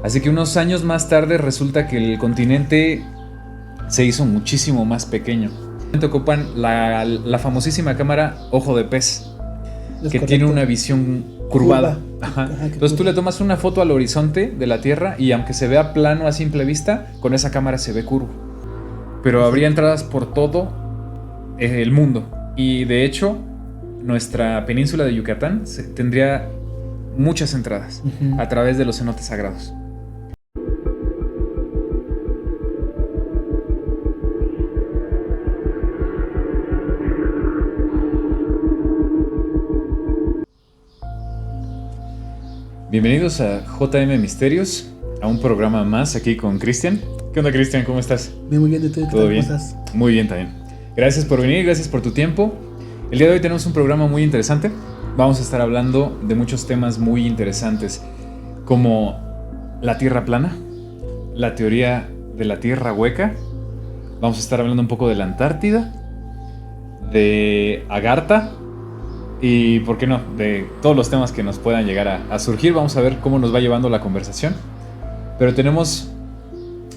Así que unos años más tarde resulta que el continente se hizo muchísimo más pequeño. Ocupan la famosísima cámara Ojo de Pez, que tiene una visión curvada. Ajá. Entonces tú le tomas una foto al horizonte de la Tierra y aunque se vea plano a simple vista, con esa cámara se ve curvo. Pero habría entradas por todo el mundo. Y de hecho, nuestra península de Yucatán tendría muchas entradas a través de los cenotes sagrados. Bienvenidos a JM Misterios, a un programa más aquí con Cristian. ¿Qué onda, Cristian? ¿Cómo estás? Muy bien, ¿y tú? ¿Todo bien? ¿Cómo estás? Muy bien también. Gracias por venir, gracias por tu tiempo. El día de hoy tenemos un programa muy interesante. Vamos a estar hablando de muchos temas muy interesantes, como la Tierra plana, la teoría de la Tierra hueca. Vamos a estar hablando un poco de la Antártida, de Agartha y, ¿por qué no?, de todos los temas que nos puedan llegar a surgir. Vamos a ver cómo nos va llevando la conversación. Pero yo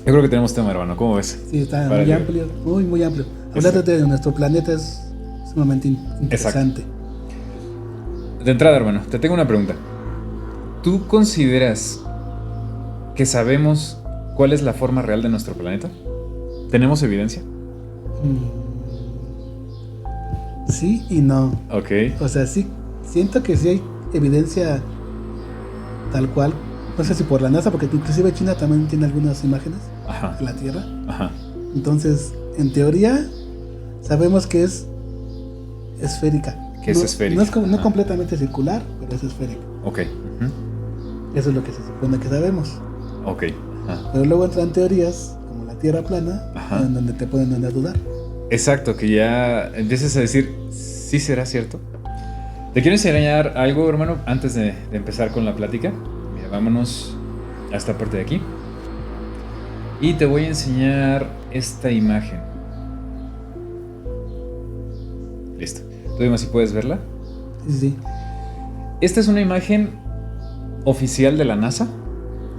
creo que tenemos tema, hermano. ¿Cómo ves? Sí, está muy amplio, muy amplio. Hablar de nuestro planeta es sumamente interesante. Exacto. De entrada, hermano, te tengo una pregunta. ¿Tú consideras que sabemos cuál es la forma real de nuestro planeta? ¿Tenemos evidencia? Sí y no. Ok. O sea, sí, siento que sí hay evidencia tal cual. No sé si por la NASA, porque inclusive China también tiene algunas imágenes de la Tierra. Ajá. Entonces, en teoría, sabemos que es esférica. Que es esférica. No completamente circular, pero es esférica. Ok. Eso es lo que se supone que sabemos. Ok. Pero luego entran teorías como la Tierra plana, en donde te pueden andar a dudar. Exacto, que ya empiezas a decir, ¿sí será cierto? Te quiero enseñar algo, hermano, antes de empezar con la plática. Mira, vámonos a esta parte de aquí. Y te voy a enseñar esta imagen. Listo. Tú dime si puedes verla. Sí. Esta es una imagen oficial de la NASA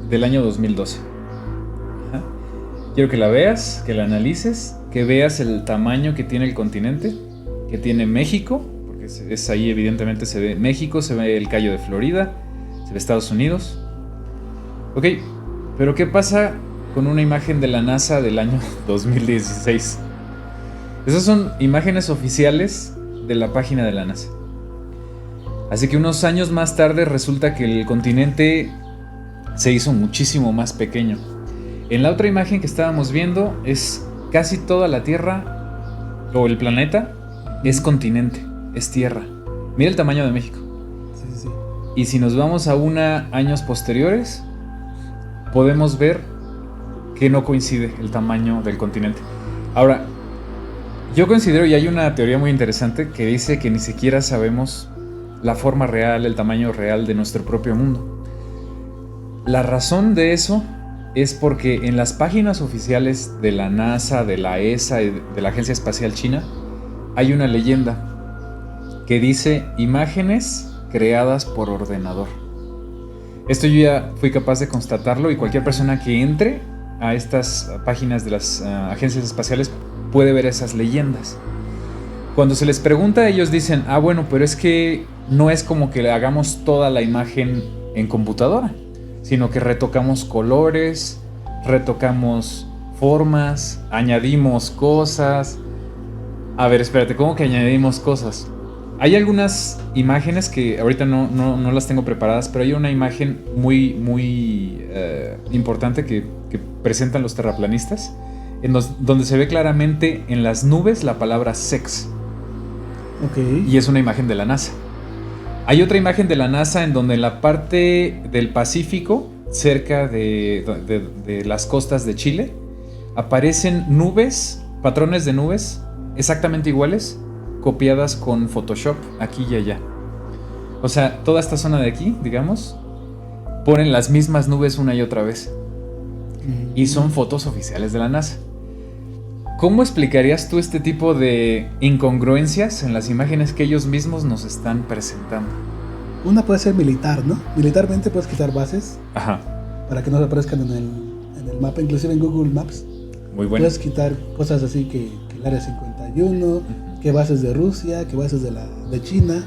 del año 2012. Ajá. Quiero que la veas, que la analices, que veas el tamaño que tiene el continente, que tiene México, porque es ahí evidentemente se ve México, se ve el Cayo de Florida, se ve Estados Unidos. Ok, pero ¿qué pasa con una imagen de la NASA del año 2016? Esas son imágenes oficiales de la página de la NASA. Así que unos años más tarde resulta que el continente se hizo muchísimo más pequeño. En la otra imagen que estábamos viendo es casi toda la Tierra, o el planeta, es continente, es tierra. Mira el tamaño de México. Sí. Y si nos vamos a años posteriores, podemos ver que no coincide el tamaño del continente. Ahora, yo considero, y hay una teoría muy interesante que dice que ni siquiera sabemos la forma real, el tamaño real de nuestro propio mundo. La razón de eso es porque en las páginas oficiales de la NASA, de la ESA y de la Agencia Espacial China, hay una leyenda que dice imágenes creadas por ordenador. Esto yo ya fui capaz de constatarlo y cualquier persona que entre a estas páginas de las agencias espaciales puede ver esas leyendas. Cuando se les pregunta, ellos dicen, bueno, pero es que no es como que le hagamos toda la imagen en computadora, sino que retocamos colores, retocamos formas, añadimos cosas. A ver, espérate, ¿cómo que añadimos cosas? Hay algunas imágenes que ahorita no las tengo preparadas, pero hay una imagen muy importante que presentan los terraplanistas, donde se ve claramente en las nubes la palabra sex. Okay. Y es una imagen de la NASA. Hay otra imagen de la NASA en donde en la parte del Pacífico, cerca de las costas de Chile, aparecen nubes, patrones de nubes exactamente iguales, copiadas con Photoshop aquí y allá. O sea, toda esta zona de aquí, digamos, ponen las mismas nubes una y otra vez. Y son fotos oficiales de la NASA. ¿Cómo explicarías tú este tipo de incongruencias en las imágenes que ellos mismos nos están presentando? Una puede ser militar, ¿no? Militarmente puedes quitar bases. Ajá. para que no aparezcan en el mapa, inclusive en Google Maps. Muy bueno. Puedes quitar cosas así que el área 51, que bases de Rusia, que bases de China,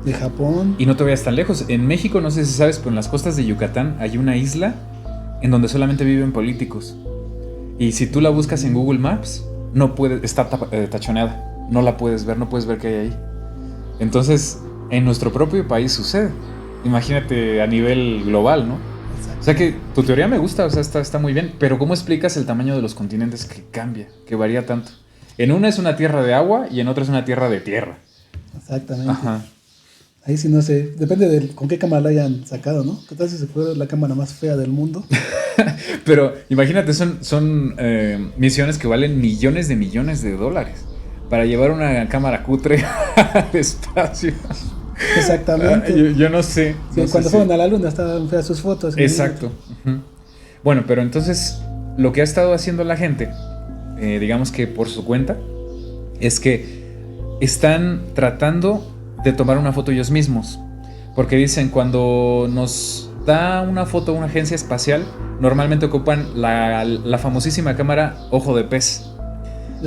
de Japón. Y no te vayas tan lejos. En México, no sé si sabes, pero en las costas de Yucatán hay una isla en donde solamente viven políticos. Y si tú la buscas en Google Maps, no puede, está tachoneada. No la puedes ver, no puedes ver qué hay ahí. Entonces, en nuestro propio país sucede. Imagínate a nivel global, ¿no? Exacto. O sea que tu teoría me gusta, o sea, está muy bien. Pero ¿cómo explicas el tamaño de los continentes que cambia, que varía tanto? En una es una tierra de agua y en otra es una tierra de tierra. Exactamente. Ajá. Ahí sí no sé, depende de con qué cámara la hayan sacado, ¿no? ¿Qué tal si se fue la cámara más fea del mundo? Pero imagínate, son misiones que valen millones de dólares para llevar una cámara cutre al espacio. Exactamente. Yo no sé. Sí, no cuando sé fueron a la luna estaban feas sus fotos. Exacto. Uh-huh. Bueno, pero entonces lo que ha estado haciendo la gente, digamos que por su cuenta, es que están tratando de tomar una foto ellos mismos. Porque dicen, cuando nos da una foto una agencia espacial, normalmente ocupan la famosísima cámara ojo de pez,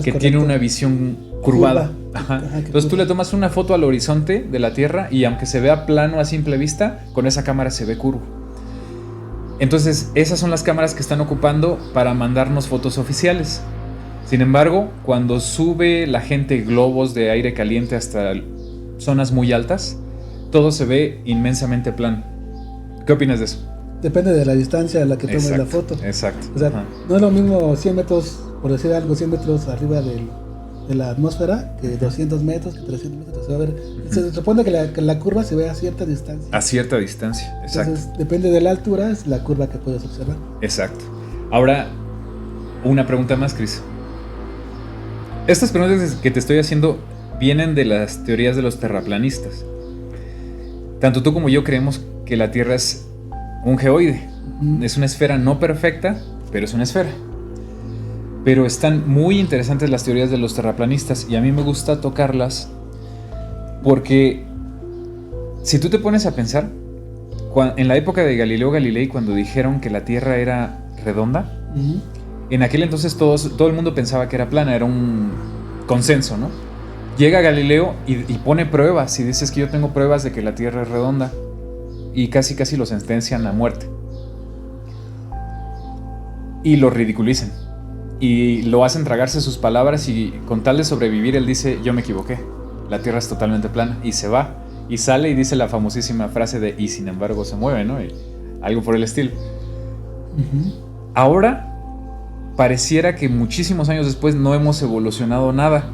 que tiene una visión curvada. Ajá. Entonces tú le tomas una foto al horizonte de la Tierra y aunque se vea plano a simple vista, con esa cámara se ve curvo. Entonces esas son las cámaras que están ocupando para mandarnos fotos oficiales. Sin embargo, cuando sube la gente globos de aire caliente hasta zonas muy altas, todo se ve inmensamente plano. ¿Qué opinas de eso? Depende de la distancia a la que tomes la foto. Exacto. O sea, no es lo mismo 100 metros, por decir algo, 100 metros arriba de la atmósfera que 200 metros, que 300 metros. Se va a ver. Se supone que la curva se ve a cierta distancia. A cierta distancia, exacto. Entonces, depende de la altura, es la curva que puedes observar. Exacto. Ahora, una pregunta más, Chris. Estas preguntas que te estoy haciendo vienen de las teorías de los terraplanistas. Tanto tú como yo creemos que la Tierra es un geoide. Es una esfera no perfecta, pero es una esfera. Pero están muy interesantes las teorías de los terraplanistas y a mí me gusta tocarlas porque si tú te pones a pensar, en la época de Galileo Galilei, cuando dijeron que la Tierra era redonda, en aquel entonces todo el mundo pensaba que era plana, era un consenso, ¿no? Llega Galileo y pone pruebas y dices que yo tengo pruebas de que la Tierra es redonda y casi lo sentencian a muerte y lo ridiculizan y lo hacen tragarse sus palabras y con tal de sobrevivir él dice yo me equivoqué, la Tierra es totalmente plana y se va y sale y dice la famosísima frase de y sin embargo se mueve, ¿no? Y algo por el estilo. Ahora pareciera que muchísimos años después no hemos evolucionado nada.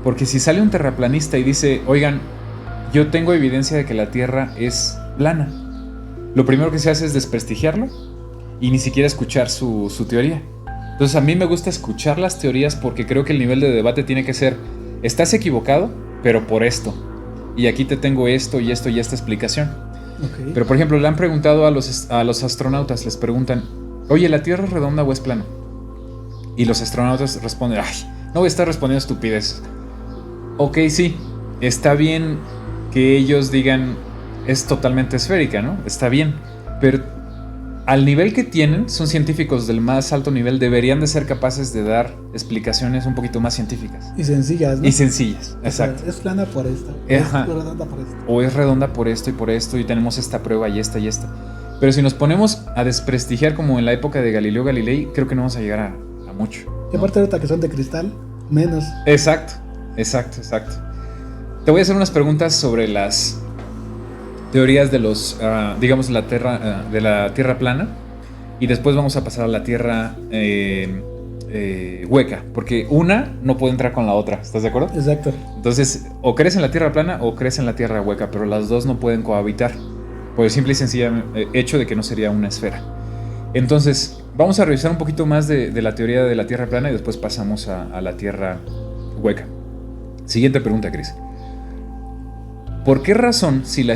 Porque si sale un terraplanista y dice, oigan, yo tengo evidencia de que la Tierra es plana, lo primero que se hace es desprestigiarlo y ni siquiera escuchar su teoría. Entonces a mí me gusta escuchar las teorías porque creo que el nivel de debate tiene que ser, estás equivocado, pero por esto. Y aquí te tengo esto y esta explicación. Okay. Pero por ejemplo, le han preguntado a los astronautas, les preguntan, oye, ¿la Tierra es redonda o es plana? Y los astronautas responden, ay, no voy a estar respondiendo estupideces. Ok, sí, está bien que ellos digan es totalmente esférica, ¿no? Está bien, pero al nivel que tienen, son científicos del más alto nivel, deberían de ser capaces de dar explicaciones un poquito más científicas. Y sencillas, ¿no? Y sencillas, exacto. O sea, es plana por esto, Ajá. es redonda por esto. O es redonda por esto, y tenemos esta prueba y esta. Pero si nos ponemos a desprestigiar como en la época de Galileo Galilei, creo que no vamos a llegar a mucho, ¿no? Y aparte ahorita que son de cristal, menos. Exacto. Te voy a hacer unas preguntas sobre las teorías de los, digamos, de la Tierra plana. Y después vamos a pasar a la Tierra hueca. Porque una no puede entrar con la otra. ¿Estás de acuerdo? Exacto. Entonces, o crees en la Tierra plana o crees en la Tierra hueca. Pero las dos no pueden cohabitar. Por el simple y sencillo hecho de que no sería una esfera. Entonces, vamos a revisar un poquito más de la teoría de la Tierra plana y después pasamos a la Tierra hueca. Siguiente pregunta, Chris. ¿Por qué razón, si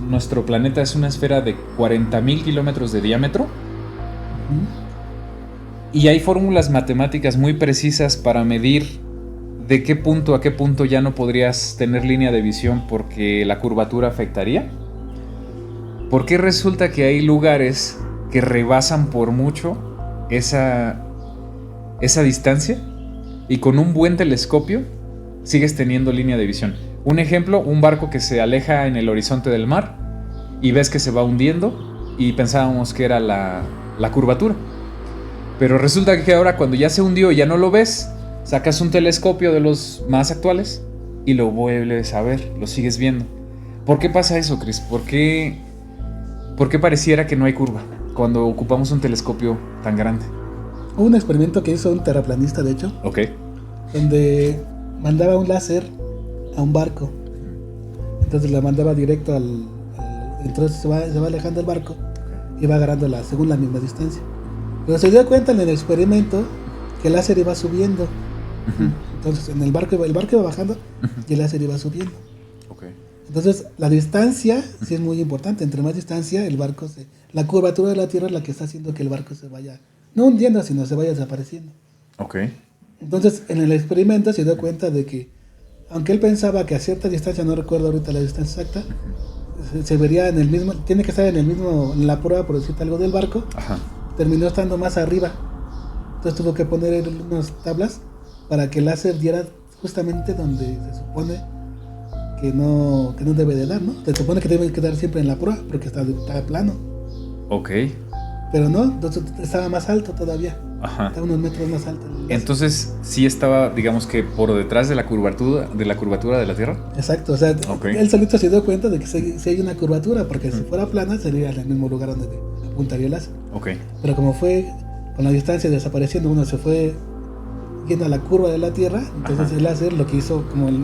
nuestro planeta es una esfera de 40,000 kilómetros de diámetro, y hay fórmulas matemáticas muy precisas para medir de qué punto a qué punto ya no podrías tener línea de visión porque la curvatura afectaría? ¿Por qué resulta que hay lugares que rebasan por mucho esa distancia, y con un buen telescopio sigues teniendo línea de visión. Un ejemplo, un barco que se aleja en el horizonte del mar y ves que se va hundiendo y pensábamos que era la curvatura. Pero resulta que ahora, cuando ya se hundió y ya no lo ves, sacas un telescopio de los más actuales y lo vuelves a ver, lo sigues viendo. ¿Por qué pasa eso, Chris? ¿Por qué pareciera que no hay curva cuando ocupamos un telescopio tan grande? Hubo un experimento que hizo un terraplanista, de hecho, donde mandaba un láser a un barco. Entonces la mandaba directo entonces se va alejando el barco y va agarrando según la misma distancia. Pero se dio cuenta en el experimento que el láser iba subiendo. Uh-huh. Entonces en el barco iba bajando, uh-huh, y el láser iba subiendo. Okay. Entonces la distancia sí es muy importante. Entre más distancia, la curvatura de la Tierra es la que está haciendo que el barco se vaya, no hundiendo, sino se vaya desapareciendo. Okay. Entonces en el experimento se dio cuenta de que, aunque él pensaba que a cierta distancia, no recuerdo ahorita la distancia exacta, se vería en el mismo, tiene que estar en la prueba, por decirte algo, del barco. Ajá. Terminó estando más arriba. Entonces tuvo que poner unas tablas para que el láser diera justamente donde se supone que no debe de dar, ¿no? Se supone que debe quedar siempre en la prueba porque está plano. Ok. Pero no, entonces estaba más alto todavía. Ajá. Estaba unos metros más alto. Entonces sí estaba, digamos que por detrás de la curvatura de la Tierra. Exacto, o sea, okay, él solito se dio cuenta de que si hay una curvatura, porque si fuera plana sería en el mismo lugar donde apuntaría el láser. Okay. Pero como fue con la distancia desapareciendo, uno se fue yendo a la curva de la Tierra, entonces ajá, el láser lo que hizo, como el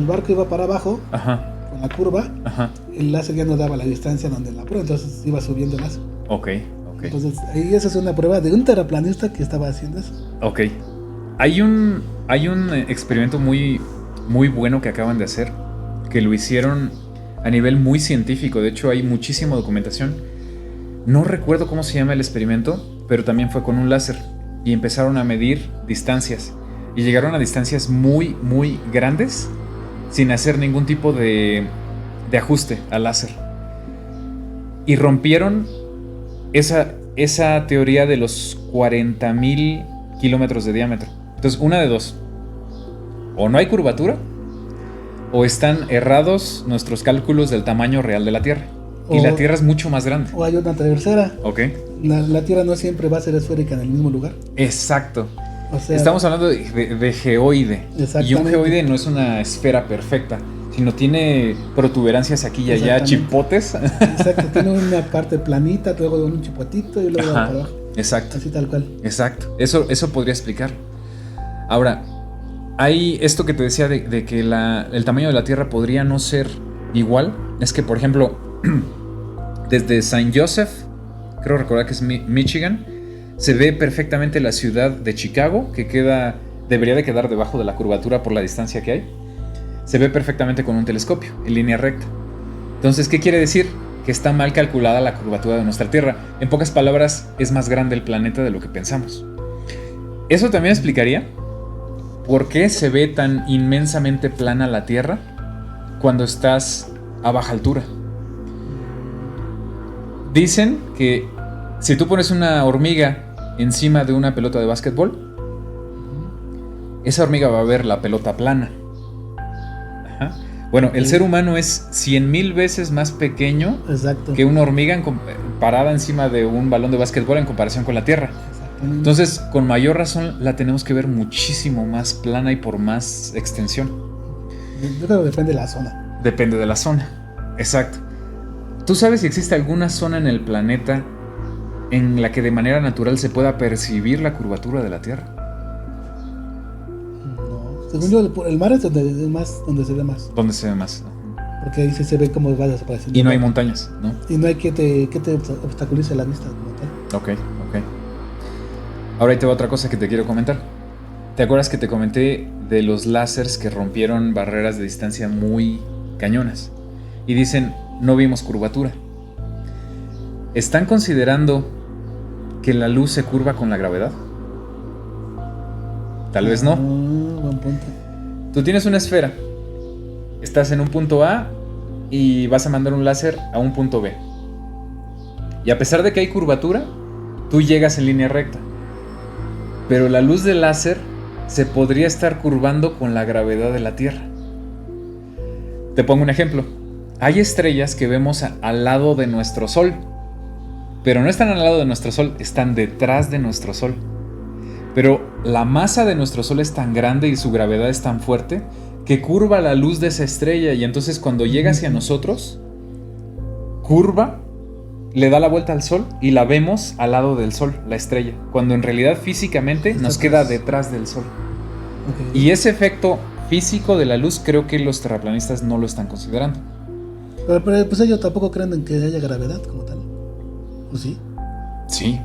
barco iba para abajo, ajá, con la curva, ajá, el láser ya no daba la distancia donde la prueba, entonces iba subiendo el láser. Okay. Entonces, ahí esa es una prueba de un terraplanista que estaba haciendo eso. Ok. Hay un experimento muy, muy bueno que acaban de hacer, que lo hicieron a nivel muy científico. De hecho, hay muchísima documentación. No recuerdo cómo se llama el experimento, pero también fue con un láser. Y empezaron a medir distancias. Y llegaron a distancias muy, muy grandes, sin hacer ningún tipo de ajuste al láser. Y rompieron esa teoría de los 40,000 kilómetros de diámetro. Entonces, una de dos: o no hay curvatura, o están errados nuestros cálculos del tamaño real de la Tierra. Y la Tierra es mucho más grande. O hay una tercera. Ok. La Tierra no siempre va a ser esférica en el mismo lugar. Exacto. O sea, estamos hablando de geoide. Y un geoide no es una esfera perfecta, sino tiene protuberancias aquí y allá, chipotes. Exacto, tiene una parte planita, luego un chipotito y luego para abajo. Exacto. Así tal cual. Exacto. Eso podría explicar. Ahora, hay esto que te decía de que el tamaño de la Tierra podría no ser igual. Es que, por ejemplo, desde St. Joseph, creo recordar que es Michigan, se ve perfectamente la ciudad de Chicago, que debería de quedar debajo de la curvatura por la distancia que hay. Se ve perfectamente con un telescopio, en línea recta. Entonces, ¿qué quiere decir? Que está mal calculada la curvatura de nuestra Tierra. En pocas palabras, es más grande el planeta de lo que pensamos. Eso también explicaría por qué se ve tan inmensamente plana la Tierra cuando estás a baja altura. Dicen que si tú pones una hormiga encima de una pelota de básquetbol, esa hormiga va a ver la pelota plana. Ajá. Bueno, el ser humano es 100,000 veces más pequeño, exacto, que una hormiga parada encima de un balón de básquetbol en comparación con la Tierra. Entonces, con mayor razón, la tenemos que ver muchísimo más plana y por más extensión. Yo creo que depende de la zona. Depende de la zona, exacto. ¿Tú sabes si existe alguna zona en el planeta en la que de manera natural se pueda percibir la curvatura de la Tierra? No, según yo, el mar es donde se ve más. ¿Dónde se ve más? Porque ahí se ve cómo va desapareciendo. Y no hay montañas, ¿no? Y no hay que te obstaculice la vista como tal. Ok. Ahora ahí te va otra cosa que te quiero comentar. ¿Te acuerdas que te comenté de los láseres que rompieron barreras de distancia muy cañonas? Y dicen, no vimos curvatura. ¿Están considerando que la luz se curva con la gravedad? Tal vez no. Buen punto. Tú tienes una esfera. Estás en un punto A y vas a mandar un láser a un punto B. Y a pesar de que hay curvatura, tú llegas en línea recta. Pero la luz del láser se podría estar curvando con la gravedad de la Tierra. Te pongo un ejemplo. Hay estrellas que vemos al lado de nuestro Sol, pero no están al lado de nuestro Sol, están detrás de nuestro Sol. Pero la masa de nuestro Sol es tan grande y su gravedad es tan fuerte que curva la luz de esa estrella, y entonces cuando llega hacia nosotros, curva, le da la vuelta al Sol y la vemos al lado del Sol, la estrella, cuando en realidad físicamente nos queda detrás del Sol. Okay. Y ese efecto físico de la luz creo que los terraplanistas no lo están considerando. Pero pues ellos tampoco creen en que haya gravedad como tal, ¿o sí? Sí.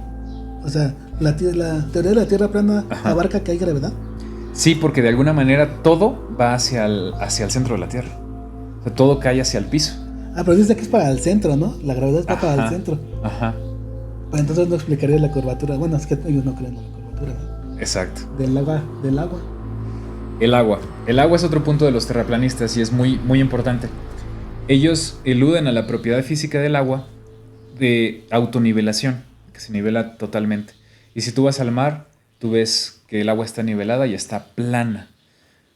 O sea, la teoría de la Tierra plana abarca que hay gravedad. Sí, porque de alguna manera todo va hacia el centro de la Tierra. O sea, todo cae hacia el piso. Pero dice que es para el centro, ¿no? La gravedad va para el centro. Ajá. Pues entonces no explicaría la curvatura. Bueno, es que ellos no creen en la curvatura, ¿no? Exacto. Del agua. El agua es otro punto de los terraplanistas y es muy, muy importante. Ellos eluden a la propiedad física del agua de autonivelación, que se nivela totalmente. Y si tú vas al mar, tú ves que el agua está nivelada y está plana.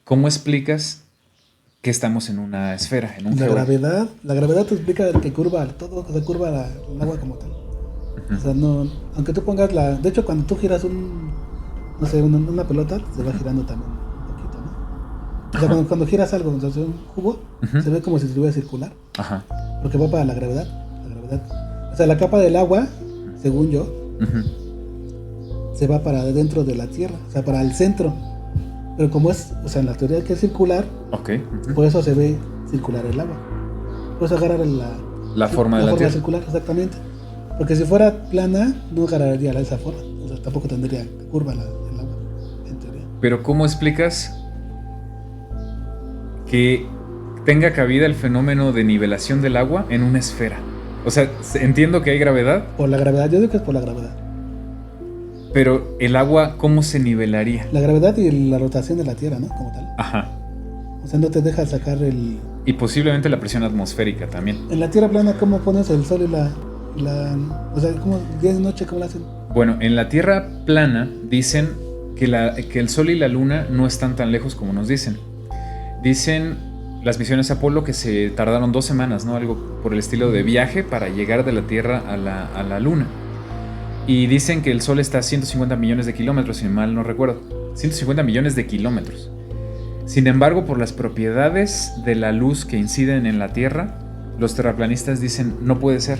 ¿Cómo explicas que estamos en una esfera, en un geoide? La gravedad te explica que curva todo, que curva el agua como tal. O sea, no, aunque tú pongas de hecho, cuando tú giras una pelota, se va girando también un poquito, ¿no? O sea, cuando giras algo, entonces un jugo, se ve como si estuviera circular. Ajá. Porque va para la gravedad. O sea, la capa del agua, según yo, se va para dentro de la Tierra, o sea, para el centro. Pero como es, o sea, en la teoría que es circular, por eso se ve circular el agua. Por eso agarra la forma de la Tierra. Circular, exactamente. Porque si fuera plana, no agarraría esa forma. O sea, tampoco tendría curva el agua, en teoría. Pero ¿cómo explicas que tenga cabida el fenómeno de nivelación del agua en una esfera? O sea, entiendo que hay gravedad. Por la gravedad, yo digo que es por la gravedad. Pero el agua, ¿cómo se nivelaría? La gravedad y la rotación de la Tierra, ¿no? Como tal. Ajá. O sea, no te deja sacar Y posiblemente la presión atmosférica también. En la Tierra plana, ¿cómo pones el Sol y o sea, ¿cómo día y noche, cómo lo hacen? Bueno, en la Tierra plana dicen que el Sol y la Luna no están tan lejos como nos dicen. Dicen las misiones Apolo que se tardaron 2 semanas, ¿no? Algo por el estilo de viaje para llegar de la Tierra a la Luna. Y dicen que el Sol está a 150 millones de kilómetros, si mal no recuerdo. 150 millones de kilómetros. Sin embargo, por las propiedades de la luz que inciden en la Tierra, los terraplanistas dicen, no puede ser.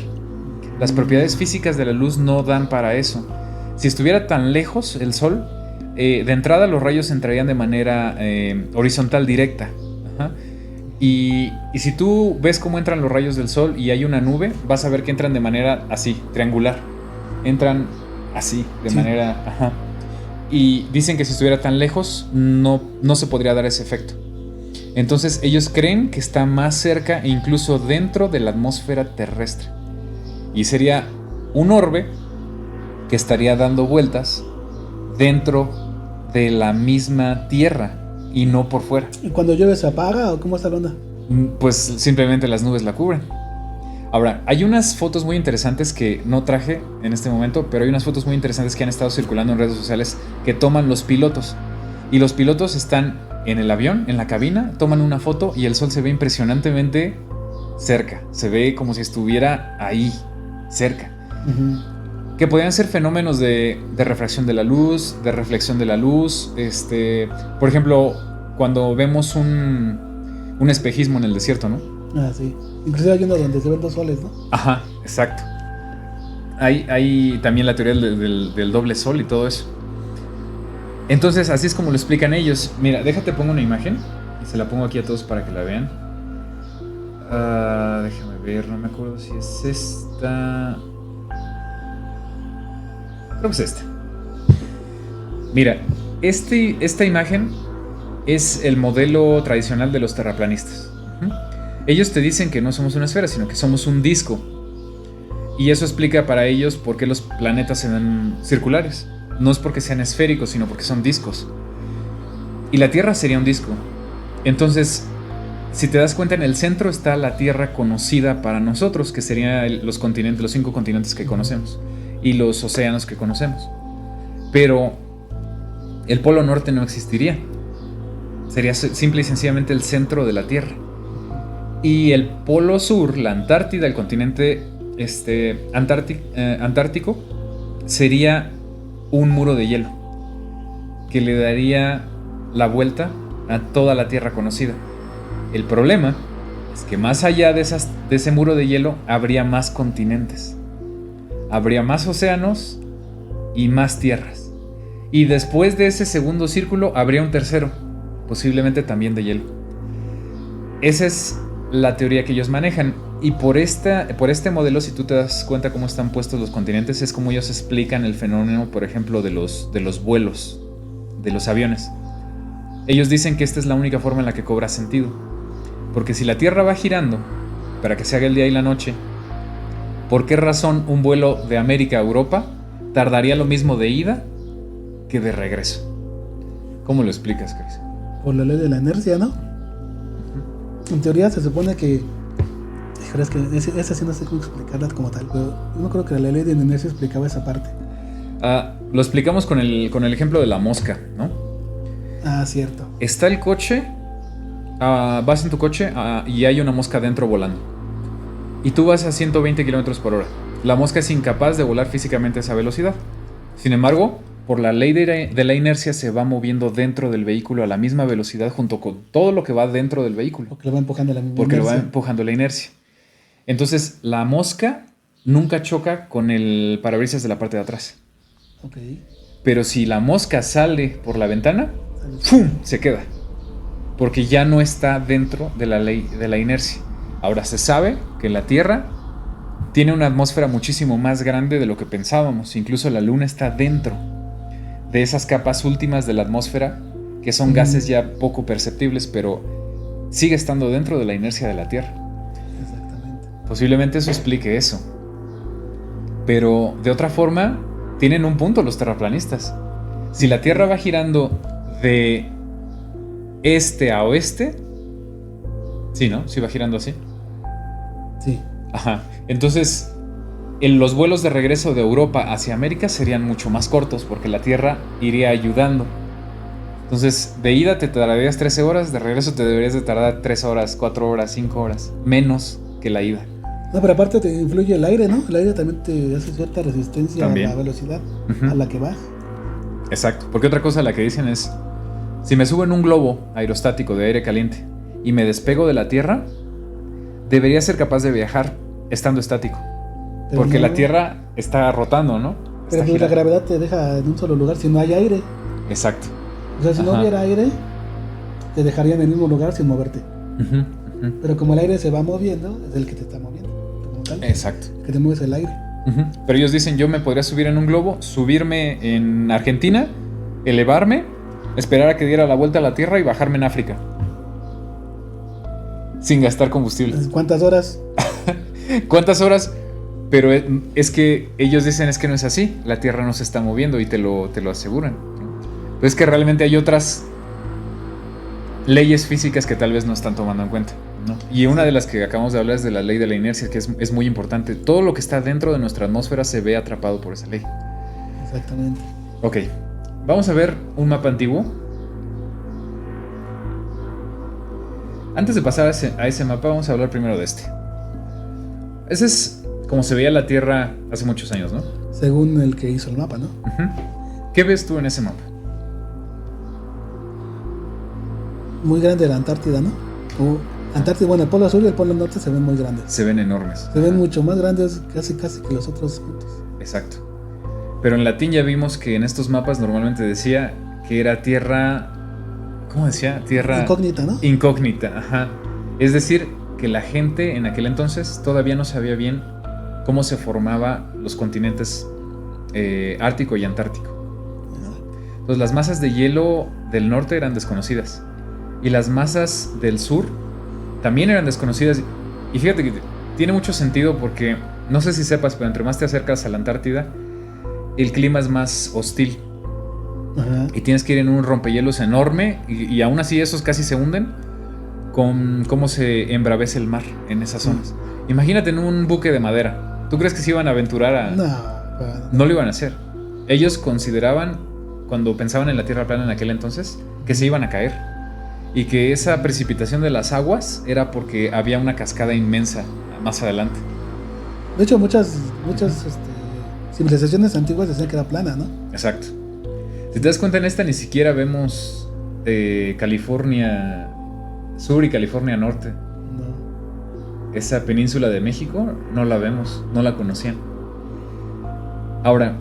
Las propiedades físicas de la luz no dan para eso. Si estuviera tan lejos el Sol, de entrada los rayos entrarían de manera horizontal directa. Ajá. Y si tú ves cómo entran los rayos del Sol y hay una nube, vas a ver que entran de manera así, triangular. Entran así, de manera... Ajá. Y dicen que si estuviera tan lejos, no se podría dar ese efecto. Entonces ellos creen que está más cerca e incluso dentro de la atmósfera terrestre. Y sería un orbe que estaría dando vueltas dentro de la misma Tierra y no por fuera. ¿Y cuando llueve se apaga o cómo está la onda? Pues simplemente las nubes la cubren. Ahora, hay unas fotos muy interesantes que no traje en este momento, pero hay unas fotos muy interesantes que han estado circulando en redes sociales que toman los pilotos. Y los pilotos están en el avión, en la cabina, toman una foto y el Sol se ve impresionantemente cerca. Se ve como si estuviera ahí, cerca. Que podrían ser fenómenos de refracción de la luz, de reflexión de la luz. Por ejemplo, cuando vemos un espejismo en el desierto, ¿no? Ah, sí. Inclusive hay uno donde se ven 2 soles, ¿no? Ajá, exacto. Hay también la teoría del doble sol y todo eso. Entonces, así es como lo explican ellos. Mira, déjate pongo una imagen y se la pongo aquí a todos para que la vean. Déjame ver, no me acuerdo si es esta. Creo que es esta. Mira, esta imagen es el modelo tradicional de los terraplanistas. Ellos te dicen que no somos una esfera, sino que somos un disco. Y eso explica para ellos por qué los planetas se ven circulares. No es porque sean esféricos, sino porque son discos. Y la Tierra sería un disco. Entonces, si te das cuenta, en el centro está la Tierra conocida para nosotros, que serían los continentes, los 5 continentes que conocemos y los océanos que conocemos. Pero el Polo Norte no existiría. Sería simple y sencillamente el centro de la Tierra. Y el Polo Sur, la Antártida, el continente antártico, sería un muro de hielo que le daría la vuelta a toda la Tierra conocida. El problema es que más allá de ese muro de hielo habría más continentes, habría más océanos y más tierras. Y después de ese segundo círculo habría un tercero, posiblemente también de hielo. Esa es la teoría que ellos manejan. Y por este modelo, si tú te das cuenta cómo están puestos los continentes, es como ellos explican el fenómeno, por ejemplo, de los vuelos, de los aviones. Ellos dicen que esta es la única forma en la que cobra sentido. Porque si la Tierra va girando para que se haga el día y la noche, ¿por qué razón un vuelo de América a Europa tardaría lo mismo de ida que de regreso? ¿Cómo lo explicas, Chris? Por la ley de la inercia, ¿no? En teoría se supone que... Es que esa sí no sé cómo explicarla como tal, pero yo no creo que la ley de la inercia explicaba esa parte. Lo explicamos con el ejemplo de la mosca, ¿no? Ah, cierto. Está el coche... vas en tu coche y hay una mosca dentro volando. Y tú vas a 120 km por hora. La mosca es incapaz de volar físicamente a esa velocidad. Sin embargo, por la ley de la inercia se va moviendo dentro del vehículo a la misma velocidad junto con todo lo que va dentro del vehículo. Porque lo va empujando la misma Porque inercia. lo va empujando la inercia. Entonces, la mosca nunca choca con el parabrisas de la parte de atrás. Ok. Pero si la mosca sale por la ventana, ¡fum!, se queda. Porque ya no está dentro de la ley de la inercia. Ahora se sabe que la Tierra tiene una atmósfera muchísimo más grande de lo que pensábamos. Incluso la Luna está dentro de esas capas últimas de la atmósfera, que son gases ya poco perceptibles, pero sigue estando dentro de la inercia de la Tierra. Exactamente. Posiblemente eso explique eso. Pero de otra forma, tienen un punto los terraplanistas. Si la Tierra va girando de este a oeste, sí, ¿no? Sí va girando así. Sí. Ajá. Entonces, los vuelos de regreso de Europa hacia América serían mucho más cortos porque la Tierra iría ayudando. Entonces, de ida te tardarías 13 horas, de regreso te deberías de tardar 3 horas, 4 horas, 5 horas, menos que la ida. No, pero aparte te influye el aire, ¿no? El aire también te hace cierta resistencia también a la velocidad a la que vas. Exacto, porque otra cosa la que dicen es, si me subo en un globo aerostático de aire caliente y me despego de la Tierra, debería ser capaz de viajar estando estático. Pero porque no, la Tierra está rotando, ¿no? Pero pues la gravedad te deja en un solo lugar si no hay aire. Exacto. O sea, si no hubiera aire, te dejaría en el mismo lugar sin moverte. Pero como el aire se va moviendo, es el que te está moviendo. Como tal, exacto. Que te mueves el aire. Pero ellos dicen, yo me podría subir en un globo, subirme en Argentina, elevarme, esperar a que diera la vuelta a la Tierra y bajarme en África. Sin gastar combustible. ¿Cuántas horas? ¿Cuántas horas? Pero es que ellos dicen es que no es así. La Tierra no se está moviendo y te lo aseguran. Pero es que realmente hay otras leyes físicas que tal vez no están tomando en cuenta, ¿no? Y una de las que acabamos de hablar es de la ley de la inercia, que es muy importante. Todo lo que está dentro de nuestra atmósfera se ve atrapado por esa ley. Exactamente. Ok, vamos a ver un mapa antiguo. Antes de pasar a ese mapa, vamos a hablar primero de este. Ese es como se veía la Tierra hace muchos años, ¿no? Según el que hizo el mapa, ¿no? ¿Qué ves tú en ese mapa? Muy grande la Antártida, ¿no? Antártida, bueno, el Polo Sur y el Polo Norte se ven muy grandes. Se ven enormes. Se ven mucho más grandes, casi que los otros juntos. Exacto. Pero en latín ya vimos que en estos mapas normalmente decía que era tierra... ¿Cómo decía? Tierra... incógnita, ¿no? Incógnita, ajá. Es decir, que la gente en aquel entonces todavía no sabía bien cómo se formaban los continentes ártico y antártico. Entonces las masas de hielo del norte eran desconocidas. Y las masas del sur también eran desconocidas. Y fíjate que tiene mucho sentido porque, no sé si sepas, pero entre más te acercas a la Antártida, el clima es más hostil. Ajá. Y tienes que ir en un rompehielos enorme y aún así esos casi se hunden con cómo se embravece el mar en esas zonas. Imagínate en un buque de madera. ¿Tú crees que se iban a aventurar a...? No lo iban a hacer. Ellos consideraban, cuando pensaban en la Tierra plana en aquel entonces, que se iban a caer. Y que esa precipitación de las aguas era porque había una cascada inmensa más adelante. De hecho, muchas civilizaciones antiguas decían que era plana, ¿no? Exacto. Si te das cuenta, en esta ni siquiera vemos California Sur y California Norte. No. Esa península de México no la vemos, no la conocían. Ahora,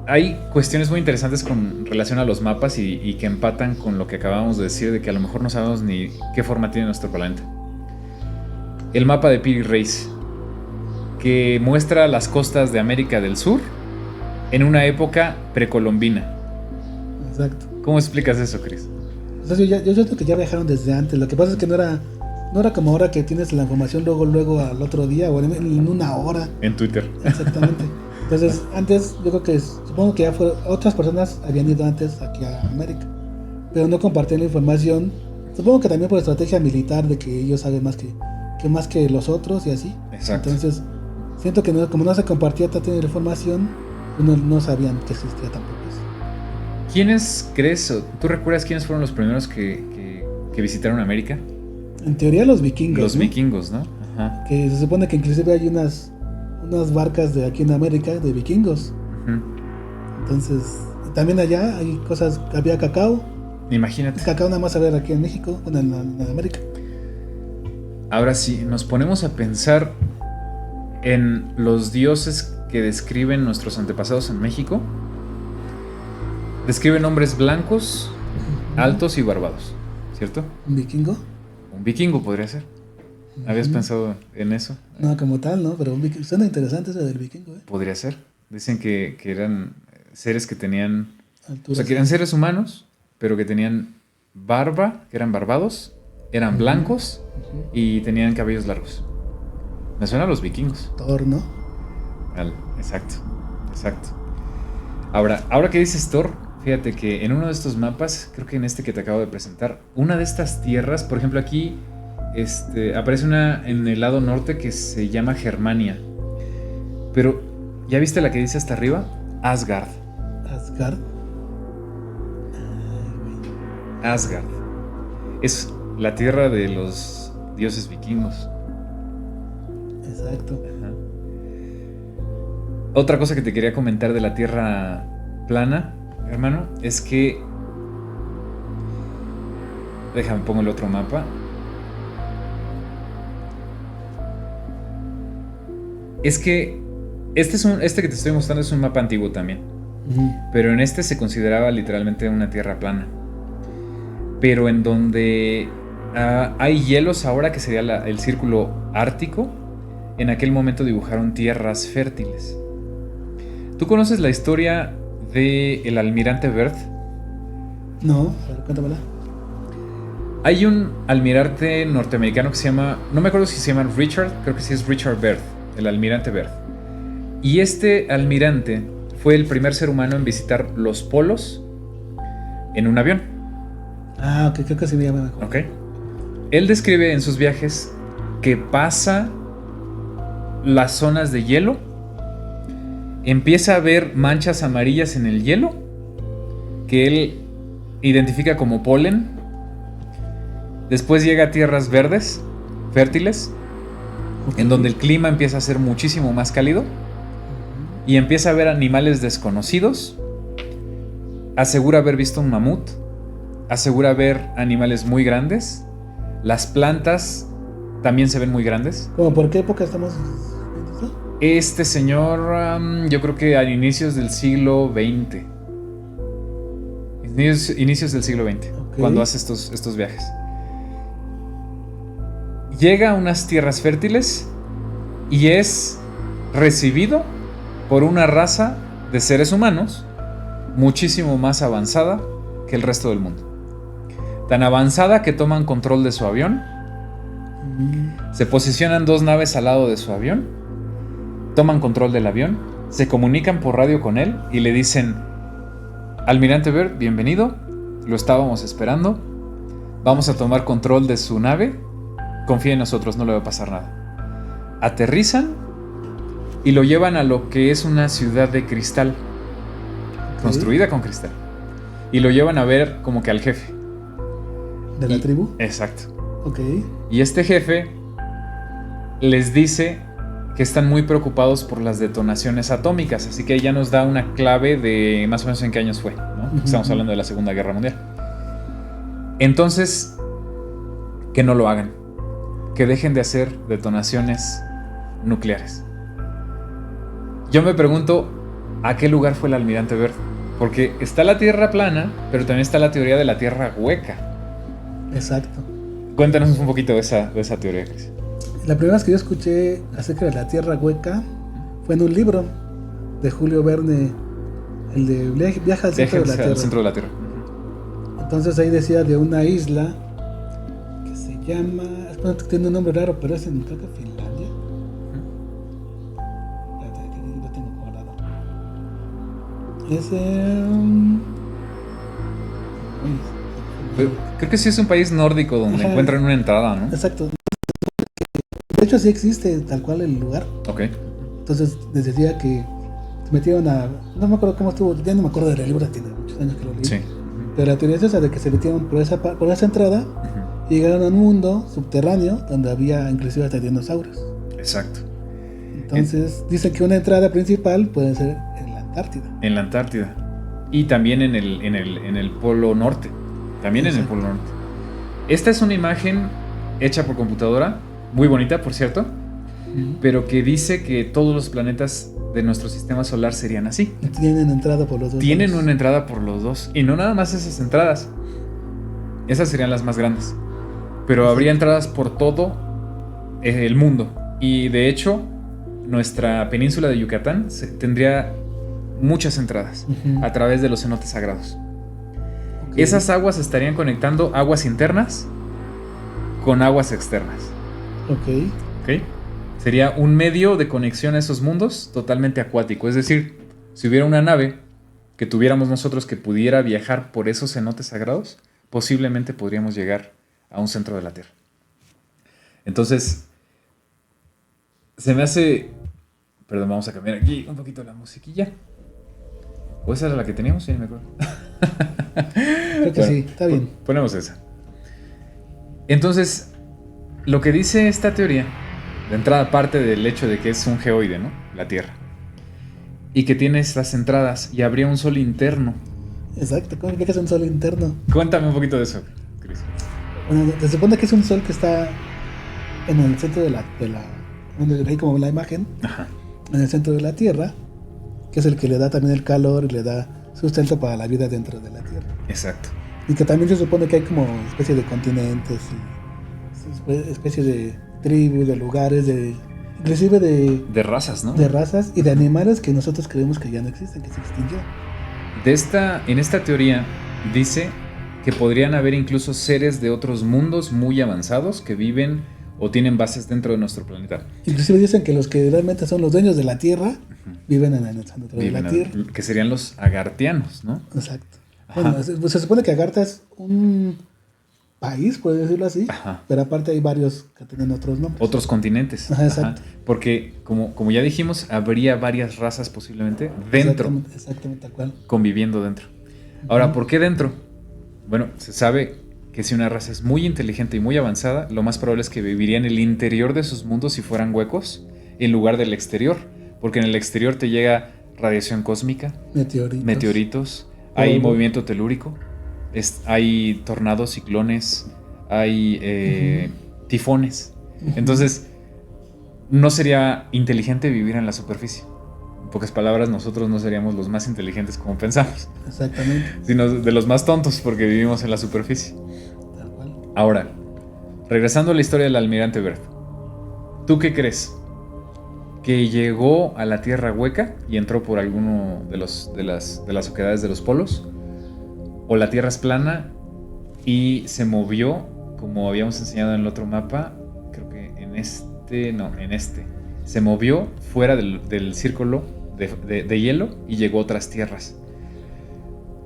hay cuestiones muy interesantes con relación a los mapas y que empatan con lo que acabamos de decir, de que a lo mejor no sabemos ni qué forma tiene nuestro planeta. El mapa de Piri Reis, que muestra las costas de América del Sur en una época precolombina. Exacto. ¿Cómo explicas eso, Chris? O sea, yo siento que ya viajaron desde antes. Lo que pasa es que no era como ahora que tienes la información luego al otro día o en una hora. En Twitter. Exactamente. Entonces, antes yo creo que supongo que ya otras personas habían ido antes aquí a América, pero no compartían la información. Supongo que también por estrategia militar de que ellos saben más que los otros y así. Exacto. Entonces, siento que como no se compartía tanta información, no sabían que existía tampoco eso. ¿Quiénes crees, o tú recuerdas quiénes fueron los primeros que visitaron América? En teoría los vikingos. Los vikingos, ¿no? Ajá. Que se supone que inclusive hay unas barcas de aquí en América de vikingos. Uh-huh. Entonces, también allá hay cosas, había cacao. Imagínate. Cacao nada más a ver aquí en México, en América. Ahora sí, nos ponemos a pensar en los dioses que describen nuestros antepasados en México. Describen hombres blancos, altos y barbados, ¿cierto? ¿Un vikingo? Un vikingo podría ser. ¿Habías pensado en eso? No, como tal, ¿no? Pero suena interesante eso del vikingo, ¿eh? Podría ser. Dicen que eran seres que tenían... Altura, o sea, que eran seres humanos, pero que tenían barba, que eran barbados, eran blancos y tenían cabellos largos. Me suena a los vikingos. Thor, ¿no? Exacto. Ahora que dices Thor, fíjate que en uno de estos mapas, creo que en este que te acabo de presentar, una de estas tierras, por ejemplo aquí... aparece una en el lado norte que se llama Germania. Pero, ¿ya viste la que dice hasta arriba? Asgard. ¿Asgard? Asgard. Es la tierra de los dioses vikingos. Exacto. Ajá. Otra cosa que te quería comentar de la tierra plana, hermano, es que... Déjame pongo el otro mapa. Es que este que te estoy mostrando es un mapa antiguo también. Pero en este se consideraba literalmente una tierra plana. Pero en donde hay hielos ahora, que sería el círculo ártico, en aquel momento dibujaron tierras fértiles. ¿Tú conoces la historia del almirante Byrd? No, a ver, cuéntamela. Hay un almirante norteamericano que se llama... No me acuerdo si se llama Richard, creo que sí es Richard Byrd. El almirante Byrd. Y este almirante fue el primer ser humano en visitar los polos en un avión. Ah, ok, creo que sí me llama mejor. Ok. Él describe en sus viajes que pasa las zonas de hielo, empieza a ver manchas amarillas en el hielo, que él identifica como polen. Después llega a tierras verdes, fértiles, en donde el clima empieza a ser muchísimo más cálido y empieza a ver animales desconocidos. Asegura haber visto un mamut, asegura ver animales muy grandes. Las plantas también se ven muy grandes. ¿Cómo por qué época estamos viendo esto? Este señor, yo creo que a inicios del siglo XX. Inicios del siglo XX, okay, cuando hace estos viajes. Llega a unas tierras fértiles y es recibido por una raza de seres humanos muchísimo más avanzada que el resto del mundo. Tan avanzada que toman control de su avión. Se posicionan 2 naves al lado de su avión. Toman control del avión. Se comunican por radio con él y le dicen: Almirante Byrd, bienvenido. Lo estábamos esperando. vamos a tomar control de su nave, confía en nosotros, no le va a pasar nada. Aterrizan y lo llevan a lo que es una ciudad de cristal, construida con cristal, y lo llevan a ver como que al jefe. ¿De la tribu? Exacto. Ok. Y este jefe les dice que están muy preocupados por las detonaciones atómicas, así que ella nos da una clave de más o menos en qué años fue, ¿no? Estamos hablando de la Segunda Guerra Mundial. Entonces, que no lo hagan, que dejen de hacer detonaciones nucleares. Yo me pregunto a qué lugar fue el Almirante Byrd, porque está la Tierra plana, pero también está la teoría de la Tierra hueca. Exacto. Cuéntanos un poquito de esa teoría, Cris. La primera vez que yo escuché acerca de la Tierra hueca fue en un libro de Julio Verne, el de Viaja al centro de la Tierra. Centro de la Tierra. Entonces ahí decía de una isla que se llama, tiene un nombre raro, pero es en, creo que Finlandia. Aquí lo tengo guardado. Creo que sí es un país nórdico donde encuentran una entrada, ¿no? Exacto. De hecho sí existe tal cual el lugar. Ok. Entonces les decía que se metieron a, no me acuerdo cómo estuvo, ya no me acuerdo del libro, tiene muchos años que lo leí. Sí. Pero la teoría es esa de que se metieron por esa entrada y llegaron a un mundo subterráneo donde había inclusive hasta dinosaurios. Exacto. Entonces dicen que una entrada principal puede ser en la Antártida. En la Antártida. Y también en el Polo Norte. También en el Polo Norte. Esta es una imagen hecha por computadora, muy bonita, por cierto, pero que dice que todos los planetas de nuestro sistema solar serían así. Tienen entrada por los dos. Tienen una entrada por los dos. Y no nada más esas entradas. Esas serían las más grandes. Pero habría entradas por todo el mundo. Y de hecho, nuestra península de Yucatán tendría muchas entradas a través de los cenotes sagrados. Okay. Esas aguas estarían conectando aguas internas con aguas externas. Ok. Sería un medio de conexión a esos mundos totalmente acuático. Es decir, si hubiera una nave que tuviéramos nosotros que pudiera viajar por esos cenotes sagrados, posiblemente podríamos llegar a un centro de la Tierra. Entonces, se me hace... Perdón, vamos a cambiar aquí un poquito la musiquilla. ¿O esa era la que teníamos? Sí, no me acuerdo. Creo que bueno, sí, está bien. Ponemos esa. Entonces, lo que dice esta teoría, de entrada parte del hecho de que es un geoide, ¿no? La Tierra. Y que tiene estas entradas y habría un sol interno. Exacto, ¿cómo que es un sol interno? Cuéntame un poquito de eso, Cris. Bueno, se supone que es un sol que está en el centro de la ahí como la imagen, en el centro de la Tierra, que es el que le da también el calor y le da sustento para la vida dentro de la Tierra. Exacto. Y que también se supone que hay como especie de continentes y especie de tribus, de lugares, inclusive de razas, ¿no? De razas y de animales que nosotros creemos que ya no existen, que se extinguieron. En esta teoría dice que podrían haber incluso seres de otros mundos muy avanzados que viven o tienen bases dentro de nuestro planeta. Inclusive dicen que los que realmente son los dueños de la Tierra viven en el centro de la Tierra. Que serían los agartianos, ¿no? Exacto. Bueno, se supone que Agartha es un país, puede decirlo así, pero aparte hay varios que tienen otros nombres. Otros continentes. Exacto. Porque, como ya dijimos, habría varias razas posiblemente dentro. Exactamente, tal cual. Conviviendo dentro. Ahora, ¿por qué dentro? Bueno, se sabe que si una raza es muy inteligente y muy avanzada, lo más probable es que viviría en el interior de sus mundos si fueran huecos, en lugar del exterior. Porque en el exterior te llega radiación cósmica, meteoritos, hay movimiento telúrico, hay tornados, ciclones, hay tifones. Entonces, no sería inteligente vivir en la superficie. En pocas palabras, nosotros no seríamos los más inteligentes como pensamos. Exactamente. Sino de los más tontos porque vivimos en la superficie. Tal cual. Ahora, regresando a la historia del Almirante Byrd, ¿tú qué crees? ¿Que llegó a la Tierra hueca y entró por alguno de las oquedades de los polos? ¿O la Tierra es plana y se movió, como habíamos enseñado en el otro mapa? Creo que en este. Se movió fuera del círculo de hielo y llegó a otras tierras.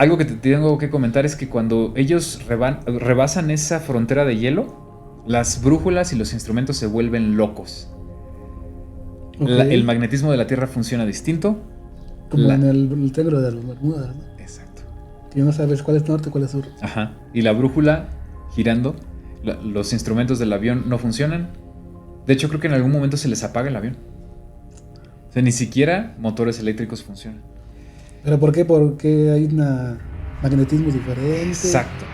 algo que te tengo que comentar es que cuando ellos rebasan esa frontera de hielo, las brújulas y los instrumentos se vuelven locos. Okay. El magnetismo de la Tierra funciona distinto. Como en el triángulo de las Bermudas, ¿no? Exacto. Que no sabes cuál es norte y cuál es sur. Ajá. Y la brújula girando, los instrumentos del avión no funcionan. De hecho, creo que en algún momento se les apaga el avión. O sea, ni siquiera motores eléctricos funcionan. ¿Pero por qué? Porque hay un magnetismo diferente. Exacto.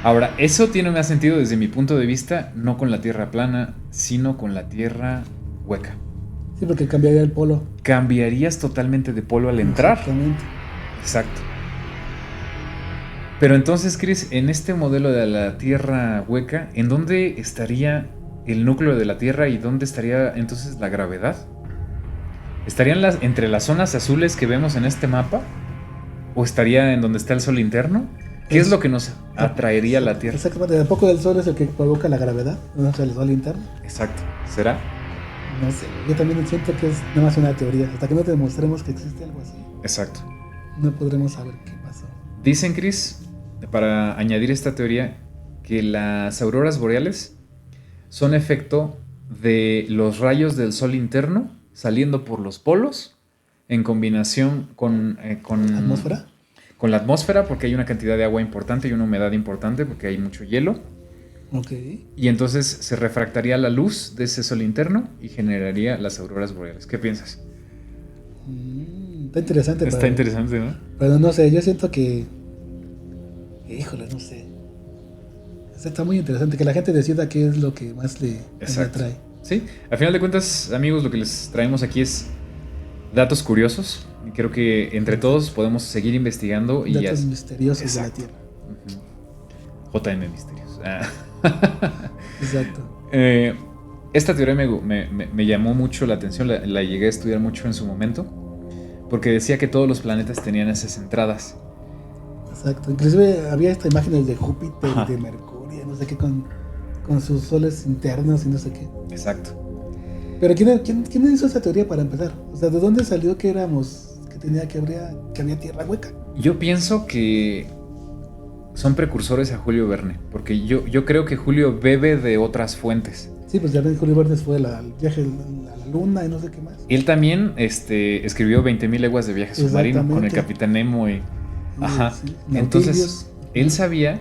Ahora, eso tiene más sentido desde mi punto de vista, no con la Tierra plana, sino con la Tierra hueca. Sí, porque cambiaría el polo. Cambiarías totalmente de polo al entrar. Exactamente. Exacto. Pero entonces, Chris, en este modelo de la Tierra hueca, ¿en dónde estaría el núcleo de la Tierra y dónde estaría entonces la gravedad? ¿Estarían entre las zonas azules que vemos en este mapa? ¿O estaría en donde está el Sol interno? ¿Qué es lo que nos atraería a la Tierra? Exactamente, tampoco el Sol es el que provoca la gravedad, no es el Sol interno. Exacto, ¿será? No sé, yo también siento que es nada más una teoría. Hasta que no te demostremos que existe algo así, exacto, no podremos saber qué pasó. Dicen, Chris, para añadir esta teoría, que las auroras boreales son efecto de los rayos del Sol interno saliendo por los polos en combinación con ¿La atmósfera? Con la atmósfera, porque hay una cantidad de agua importante y una humedad importante, porque hay mucho hielo. Okay. Y entonces se refractaría la luz de ese Sol interno y generaría las auroras boreales. ¿Qué piensas? Está interesante. Está interesante, ¿no? Pero no sé, yo siento que... Híjole, no sé. Está muy interesante que la gente decida qué es lo que más le atrae. Sí, al final de cuentas, amigos, lo que les traemos aquí es datos curiosos. Y creo que entre todos podemos seguir investigando. Datos misteriosos. Exacto. De la Tierra. JM Misterios. Exacto. Esta teoría me llamó mucho la atención, la llegué a estudiar mucho en su momento, porque decía que todos los planetas tenían esas entradas. Exacto, inclusive había estas imágenes de Júpiter, de Mercurio, no sé qué, con sus soles internos y no sé qué. Exacto. Pero ¿quién hizo esa teoría para empezar? O sea, ¿de dónde salió que había tierra hueca? Yo pienso que son precursores a Julio Verne, porque yo creo que Julio bebe de otras fuentes. Sí, pues ya ven, Julio Verne fue el viaje a la luna y no sé qué más. Él también escribió 20.000 leguas de viaje submarino con el Capitán Nemo y... Ajá. Sí, entonces, él sabía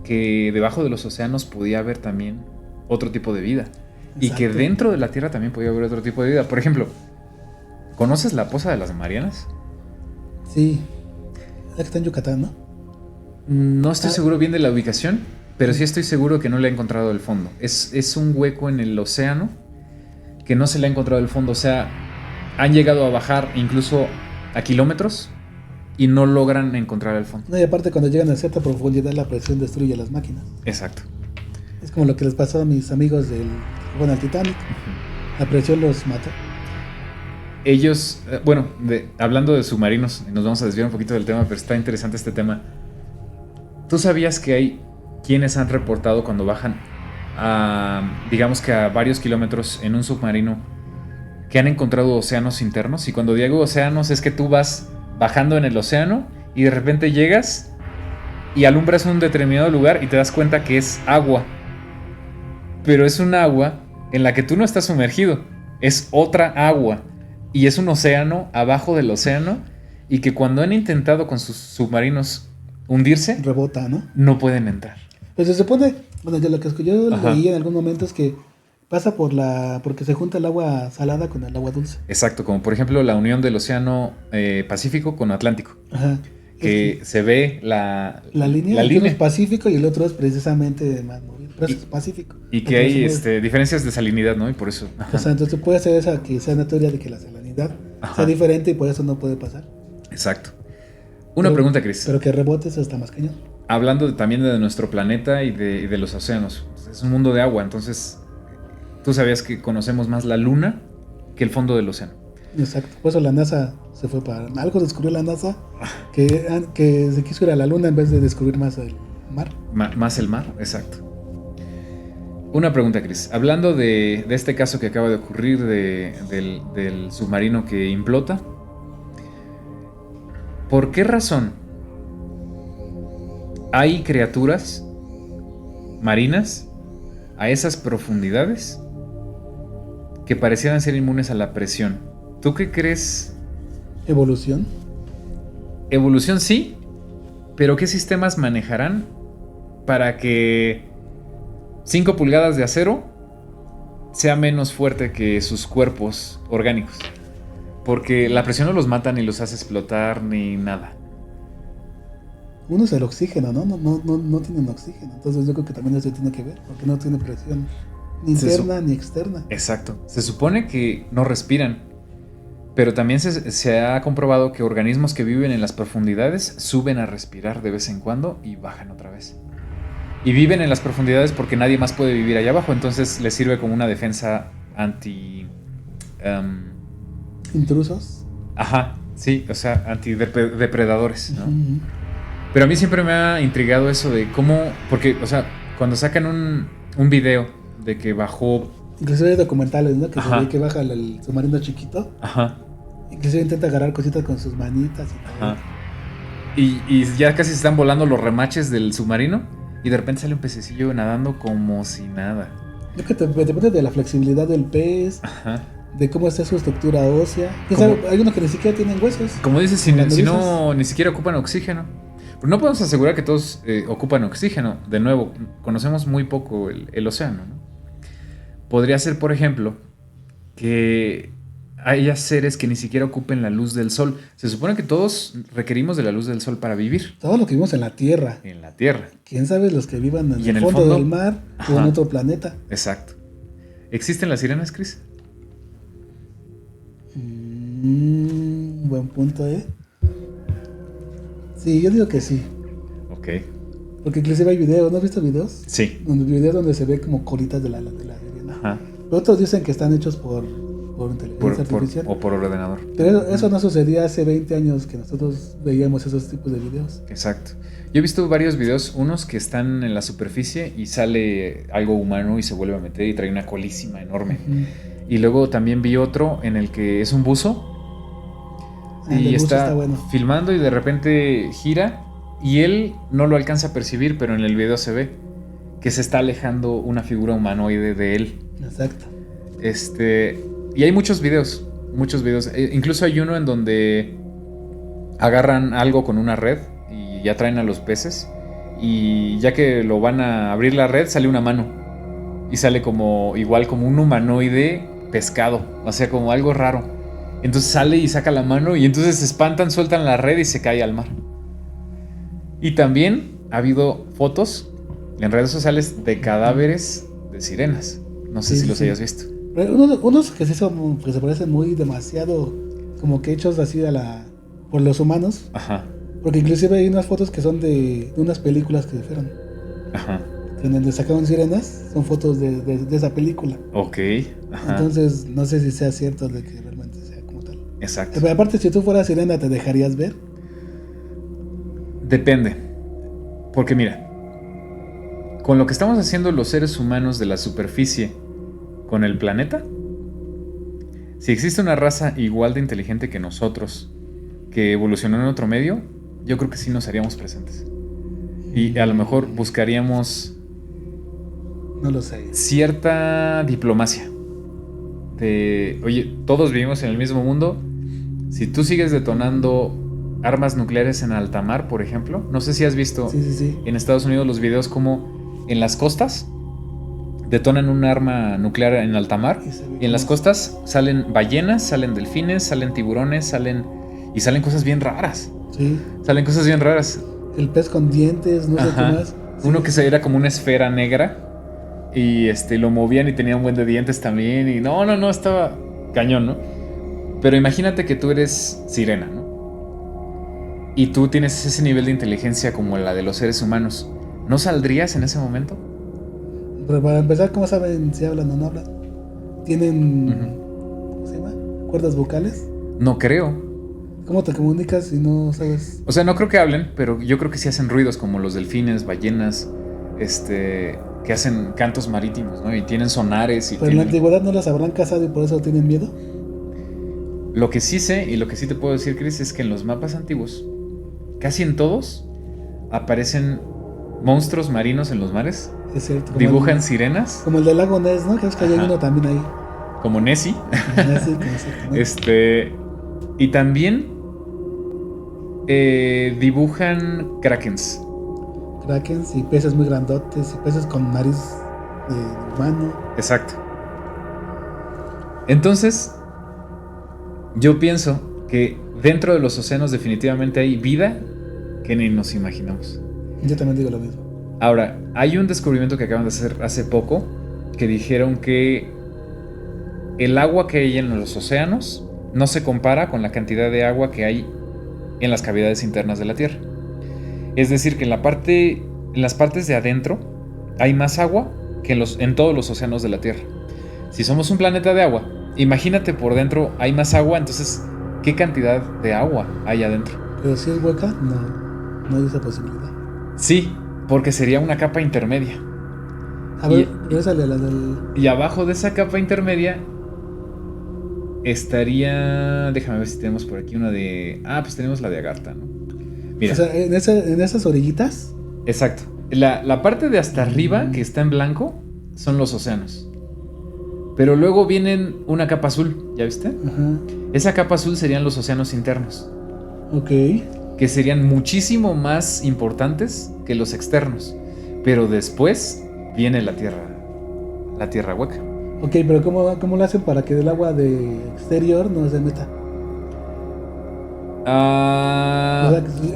que debajo de los océanos podía haber también otro tipo de vida. Exacto. Y que dentro de la Tierra también podía haber otro tipo de vida. Por ejemplo, ¿conoces la Poza de las Marianas? Sí. La que está en Yucatán, ¿no? No estoy seguro bien de la ubicación, pero sí estoy seguro que no le ha encontrado el fondo. Es un hueco en el océano que no se le ha encontrado el fondo. O sea, han llegado a bajar incluso a kilómetros y no logran encontrar el fondo. No, y aparte cuando llegan a cierta profundidad la presión destruye las máquinas. Exacto. Es como lo que les pasó a mis amigos del Titanic. La presión los mató. Ellos, hablando de submarinos, nos vamos a desviar un poquito del tema, pero está interesante este tema. ¿Tú sabías que hay quienes han reportado cuando bajan digamos que a varios kilómetros en un submarino, que han encontrado océanos internos? Y cuando digo océanos es que tú vas bajando en el océano y de repente llegas y alumbras un determinado lugar y te das cuenta que es agua. Pero es un agua en la que tú no estás sumergido, es otra agua. Y es un océano abajo del océano, y que cuando han intentado con sus submarinos hundirse, rebota, ¿no? No pueden entrar. Pues se supone, yo lo que yo leí en algún momento es que pasa porque se junta el agua salada con el agua dulce. Exacto, como por ejemplo la unión del océano Pacífico con Atlántico. Ajá. Que se ve la línea. Uno es Pacífico y el otro es precisamente más movido, pero es Pacífico. Y que hay diferencias de salinidad, ¿no? Y por eso. Ajá. O sea, entonces puede ser esa que sea una teoría de que la salinidad sea diferente y por eso no puede pasar. Exacto. Una pregunta, Chris. Pero que rebotes está más cañón. Hablando también de nuestro planeta y de los océanos. Es un mundo de agua, entonces tú sabías que conocemos más la luna que el fondo del océano. Exacto. Por eso la NASA se fue para... Algo descubrió la NASA que se quiso ir a la luna en vez de descubrir más el mar. Más el mar, exacto. Una pregunta, Chris. Hablando de este caso que acaba de ocurrir del submarino que implota, ¿por qué razón hay criaturas marinas a esas profundidades que parecieran ser inmunes a la presión. ¿Tú qué crees? ¿Evolución? Evolución sí, pero ¿qué sistemas manejarán para que 5 pulgadas de acero sea menos fuerte que sus cuerpos orgánicos? Porque la presión no los mata ni los hace explotar ni nada. Uno es el oxígeno, ¿no? No tienen oxígeno. Entonces yo creo que también eso tiene que ver, porque no tiene presión ni interna ni externa. Exacto. Se supone que no respiran, pero también se ha comprobado que organismos que viven en las profundidades suben a respirar de vez en cuando y bajan otra vez. Y viven en las profundidades porque nadie más puede vivir allá abajo, entonces les sirve como una defensa anti... ¿Intrusos? Ajá, sí, o sea, antidepredadores, ¿no? Uh-huh. Pero a mí siempre me ha intrigado eso de cómo... Porque, o sea, cuando sacan un video de que bajó... Inclusive hay documentales, ¿no? Que se ve que baja el submarino chiquito. Ajá. Inclusive intenta agarrar cositas con sus manitas y todo. Ajá. Y ya casi se están volando los remaches del submarino y de repente sale un pececillo nadando como si nada. Yo creo que depende de la flexibilidad del pez. Ajá. De cómo está su estructura ósea. Hay unos que ni siquiera tienen huesos. Como dices, si no, ni siquiera ocupan oxígeno. Pero no podemos asegurar que todos ocupan oxígeno. De nuevo, conocemos muy poco el océano, ¿no? Podría ser, por ejemplo, que haya seres que ni siquiera ocupen la luz del sol. Se supone que todos requerimos de la luz del sol para vivir. Todos los que vivimos en la Tierra. En la Tierra. ¿Quién sabe los que vivan en el fondo del mar o en otro planeta? Exacto. ¿Existen las sirenas, Chris? Buen punto, ¿eh? Sí, yo digo que sí. Ok. Porque inclusive hay videos, ¿no has visto videos? Sí. Videos donde se ve como colitas de la sirena. Ajá. Otros dicen que están hechos por inteligencia artificial. O por ordenador. Pero eso no sucedía hace 20 años que nosotros veíamos esos tipos de videos. Exacto. Yo he visto varios videos, unos que están en la superficie y sale algo humano y se vuelve a meter y trae una colísima enorme. Uh-huh. Y luego también vi otro en el que es un buzo y está filmando y de repente gira y él no lo alcanza a percibir, pero en el video se ve que se está alejando una figura humanoide de él. Exacto. Y hay muchos videos. Incluso hay uno en donde agarran algo con una red y ya traen a los peces y ya que lo van a abrir la red sale una mano y sale como un humanoide pescado, o sea, como algo raro. Entonces sale y saca la mano y entonces se espantan, sueltan la red y se cae al mar. Y también ha habido fotos en redes sociales de cadáveres de sirenas. No sé si los hayas visto. Unos que sí son, que se parecen muy demasiado como que hechos así por los humanos. Ajá. Porque inclusive hay unas fotos que son de unas películas que fueron. Ajá. En donde sacaron sirenas, son fotos de esa película. Ok. Ajá. Entonces, no sé si sea cierto de que realmente sea como tal. Exacto. Pero aparte, si tú fueras sirena, ¿te dejarías ver? Depende. Porque mira, con lo que estamos haciendo los seres humanos de la superficie con el planeta, si existe una raza igual de inteligente que nosotros, que evolucionó en otro medio, yo creo que sí nos haríamos presentes. Y a lo mejor buscaríamos... No lo sé. Cierta diplomacia. Oye, todos vivimos en el mismo mundo. Si tú sigues detonando armas nucleares en alta mar, por ejemplo, no sé si has visto sí. En Estados Unidos los videos como en las costas detonan un arma nuclear en alta mar y en las costas salen ballenas, salen delfines, salen tiburones, salen cosas bien raras. Sí. Salen cosas bien raras. El pez con dientes, no sé qué más. Uno que era como una esfera negra y lo movían y tenía un buen de dientes también y no, estaba cañón, ¿no? Pero imagínate que tú eres sirena, ¿no? Y tú tienes ese nivel de inteligencia como la de los seres humanos. ¿No saldrías en ese momento? Pero para empezar, ¿cómo saben si hablan o no hablan? ¿Tienen ¿cómo se llama? ¿Cuerdas vocales? No creo. ¿Cómo te comunicas si no sabes? O sea, no creo que hablen, pero yo creo que sí hacen ruidos como los delfines, ballenas, que hacen cantos marítimos, ¿no? Y tienen sonares. Pero en la antigüedad no las habrán cazado y por eso tienen miedo. Lo que sí sé y lo que sí te puedo decir, Chris, es que en los mapas antiguos, casi en todos, aparecen monstruos marinos en los mares. Es cierto. Dibujan sirenas. Como el del lago Ness, ¿no? Creo que hay uno también ahí. Como Nessie. Y también dibujan krakens. Krakens y peces muy grandotes y peces con nariz de humano. Exacto. Entonces, yo pienso que dentro de los océanos definitivamente hay vida que ni nos imaginamos. Yo también digo lo mismo. Ahora, hay un descubrimiento que acaban de hacer hace poco que dijeron que el agua que hay en los océanos no se compara con la cantidad de agua que hay en las cavidades internas de la Tierra. Es decir, que en las partes de adentro hay más agua que en todos los océanos de la Tierra. Si somos un planeta de agua, imagínate por dentro hay más agua, entonces, ¿qué cantidad de agua hay adentro? Pero si es hueca, no hay esa posibilidad. Sí, porque sería una capa intermedia. A ver, regresale a la del... Y abajo de esa capa intermedia estaría... Déjame ver si tenemos por aquí una de... pues tenemos la de Agartha, ¿no? Mira. O sea, en esas orillitas. Exacto. La parte de hasta arriba, que está en blanco, son los océanos. Pero luego vienen una capa azul, ¿ya viste? Ajá. Esa capa azul serían los océanos internos. Ok. Que serían muchísimo más importantes que los externos. Pero después viene la tierra hueca. Ok, pero ¿cómo lo hacen para que el agua de exterior no se meta?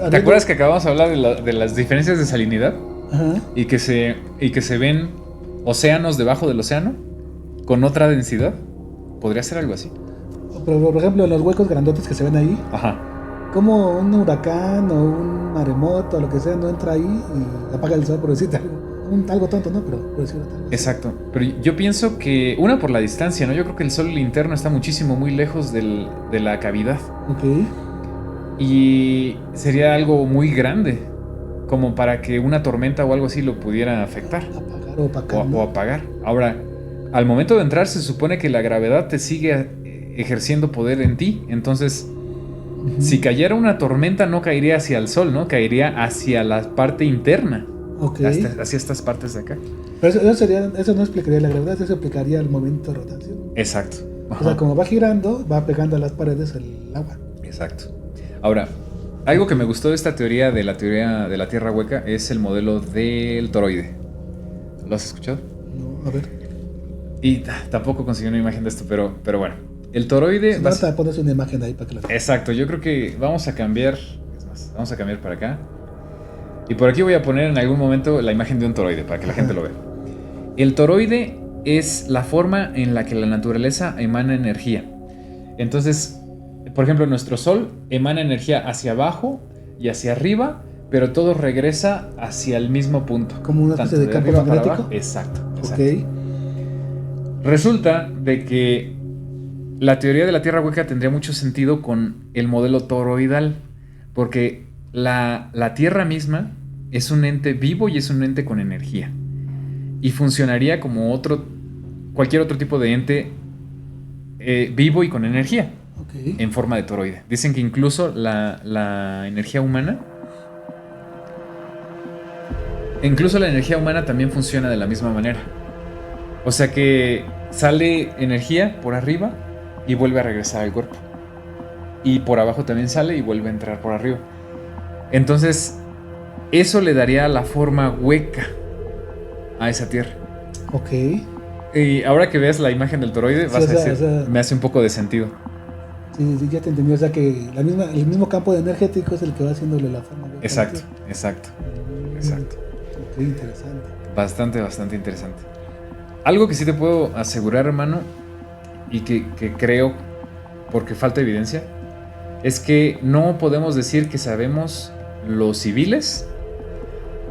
¿Te acuerdas que acabamos de hablar de las diferencias de salinidad? Ajá. Y que se ven océanos debajo del océano con otra densidad. ¿Podría ser algo así? Pero, por ejemplo, los huecos grandotes que se ven ahí. Ajá. Como un huracán o un maremoto o lo que sea no entra ahí y apaga el sol, por decirte algo tonto, ¿no? Pero por decirte algo. Exacto. Pero yo pienso que, una, por la distancia, ¿no? Yo creo que el sol interno está muchísimo muy lejos de la cavidad. Ok. Y sería algo muy grande, como para que una tormenta o algo así lo pudiera afectar. Apagar o opacar. O apagar. Ahora, al momento de entrar se supone que la gravedad te sigue ejerciendo poder en ti. Entonces, si cayera una tormenta no caería hacia el sol, ¿no? Caería hacia la parte interna. Ok. Hacia estas partes de acá. Pero eso no explicaría la gravedad, eso explicaría el momento de rotación. Exacto. Ajá. O sea, como va girando, va pegando a las paredes el agua. Exacto. Ahora, algo que me gustó de esta teoría de la Tierra hueca es el modelo del toroide. ¿Lo has escuchado? No, a ver. Y tampoco conseguí una imagen de esto, pero bueno. El toroide... Si no, pones una imagen ahí para que la veas. Exacto, yo creo que vamos a cambiar... Es más, vamos a cambiar para acá. Y por aquí voy a poner en algún momento la imagen de un toroide para que la gente lo vea. El toroide es la forma en la que la naturaleza emana energía. Entonces, por ejemplo, nuestro Sol emana energía hacia abajo y hacia arriba, pero todo regresa hacia el mismo punto. Como una especie de campo magnético. Exacto. Ok. Resulta de que la teoría de la Tierra hueca tendría mucho sentido con el modelo toroidal, porque la Tierra misma es un ente vivo y es un ente con energía. Y funcionaría como cualquier otro tipo de ente vivo y con energía. Okay. En forma de toroide. Dicen que incluso la energía humana... Incluso la energía humana también funciona de la misma manera. O sea que sale energía por arriba y vuelve a regresar al cuerpo. Y por abajo también sale y vuelve a entrar por arriba. Entonces, eso le daría la forma hueca a esa tierra. Ok. Y ahora que veas la imagen del toroide, vas a decir, me hace un poco de sentido. Sí, ya te entendí. O sea que el mismo campo energético es el que va haciéndole la forma hueca. Exacto. Ok, interesante. Bastante interesante. Algo que sí te puedo asegurar, hermano, y que creo, porque falta evidencia, es que no podemos decir que sabemos los civiles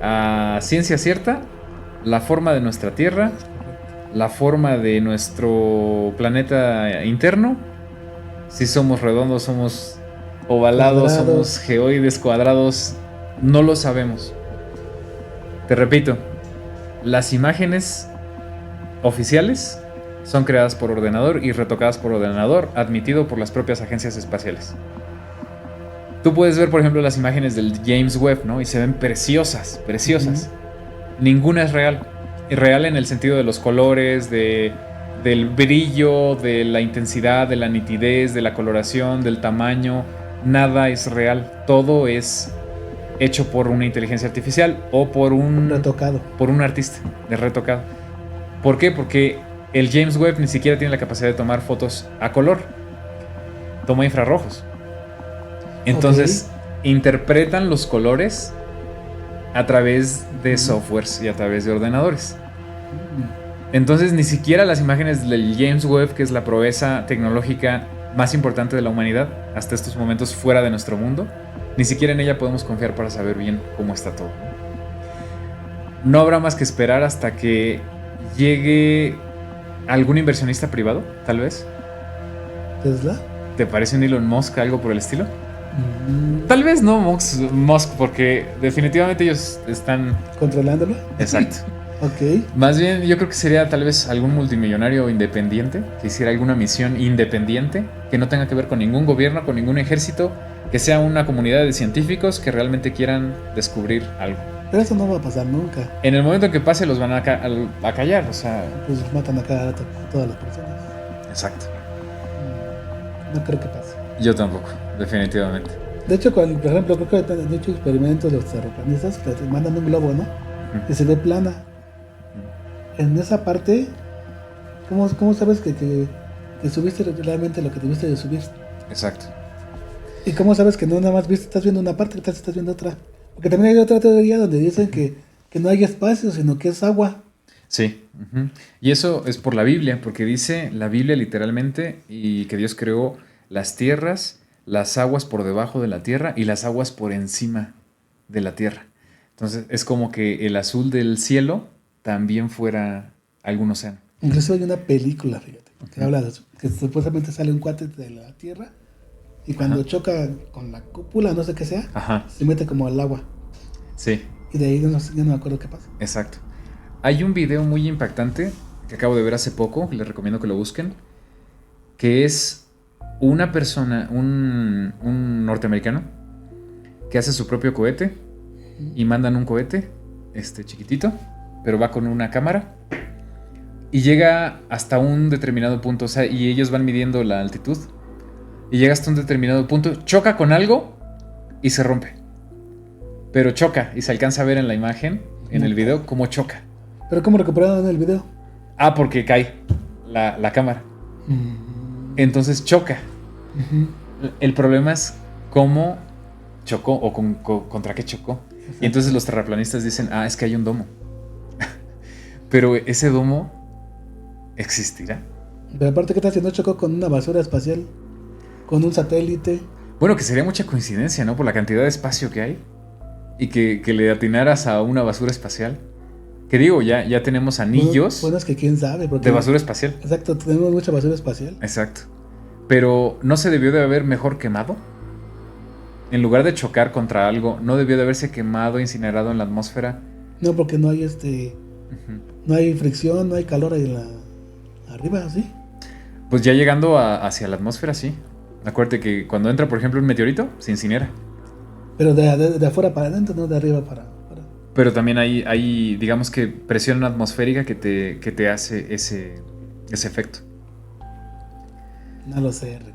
a ciencia cierta la forma de nuestra Tierra, la forma de nuestro planeta interno, si somos redondos, somos ovalados, somos geoides, cuadrados, no lo sabemos. Te repito, las imágenes oficiales son creadas por ordenador y retocadas por ordenador, admitido por las propias agencias espaciales. Tú puedes ver, por ejemplo, las imágenes del James Webb, ¿no? Y se ven preciosas. ninguna es real. Real en el sentido de los colores, del brillo, de la intensidad, de la nitidez, de la coloración, del tamaño. Nada es real. Todo es hecho por una inteligencia artificial o por un artista de retocado. ¿Por qué? Porque el James Webb ni siquiera tiene la capacidad de tomar fotos a color. Toma infrarrojos. Entonces, interpretan los colores a través de softwares y a través de ordenadores. Entonces, ni siquiera las imágenes del James Webb, que es la proeza tecnológica más importante de la humanidad hasta estos momentos fuera de nuestro mundo, ni siquiera en ella podemos confiar para saber bien cómo está todo. No habrá más que esperar hasta que llegue algún inversionista privado, tal vez. ¿Tesla? ¿Te parece un Elon Musk, algo por el estilo? Tal vez no Musk, porque definitivamente ellos están controlándolo. Exacto. Ok. Más bien yo creo que sería tal vez algún multimillonario independiente que hiciera alguna misión independiente que no tenga que ver con ningún gobierno, con ningún ejército, que sea una comunidad de científicos que realmente quieran descubrir algo. Pero eso no va a pasar nunca. En el momento en que pase los van a callar, o sea... Pues matan a todas las personas. Exacto. No creo que pase. Yo tampoco, definitivamente. De hecho, por ejemplo, creo que han hecho experimentos los terraplanistas que te mandan un globo, ¿no? Que se ve plana. En esa parte, ¿cómo sabes que subiste realmente lo que tuviste de subir? Exacto. ¿Y cómo sabes que no nada más estás viendo una parte, que estás viendo otra? Porque también hay otra teoría donde dicen que no hay espacio, sino que es agua. Sí. Y eso es por la Biblia, porque dice la Biblia literalmente y que Dios creó las tierras, las aguas por debajo de la tierra y las aguas por encima de la tierra. Entonces es como que el azul del cielo también fuera algún océano. Incluso hay una película, fíjate, que habla de eso, que supuestamente sale un cuate de la tierra y cuando choca con la cúpula, no sé qué sea, se mete como al agua. Sí. Y de ahí ya no me acuerdo qué pasa. Exacto. Hay un video muy impactante que acabo de ver hace poco, les recomiendo que lo busquen, que es una persona, un norteamericano, que hace su propio cohete y mandan un cohete chiquitito, pero va con una cámara y llega hasta un determinado punto, o sea, y ellos van midiendo la altitud y llega hasta un determinado punto, choca con algo y se rompe. Pero choca y se alcanza a ver en la imagen, en el video, cómo choca. ¿Pero cómo recuperaron el video? Porque cae la cámara. Entonces choca. El problema es cómo chocó o contra qué chocó. Exacto. Y entonces los terraplanistas dicen, es que hay un domo. Pero ese domo existirá. Pero aparte, ¿qué tal si no chocó con una basura espacial? Con un satélite. Bueno, que sería mucha coincidencia, ¿no? Por la cantidad de espacio que hay. Y que le atinaras a una basura espacial. Que digo, ya tenemos anillos. Bueno, es que quién sabe. De basura espacial. Exacto, tenemos mucha basura espacial. Exacto. Pero ¿no se debió de haber mejor quemado? En lugar de chocar contra algo, ¿no debió de haberse quemado, incinerado en la atmósfera? No, porque no hay no hay fricción, no hay calor ahí arriba, ¿sí? Pues ya llegando hacia la atmósfera, sí. Acuérdate que cuando entra, por ejemplo, un meteorito, se incinera. Pero de afuera para adentro, no de arriba para... Pero también hay, digamos que presión atmosférica que te hace ese efecto. No lo sé, Rick.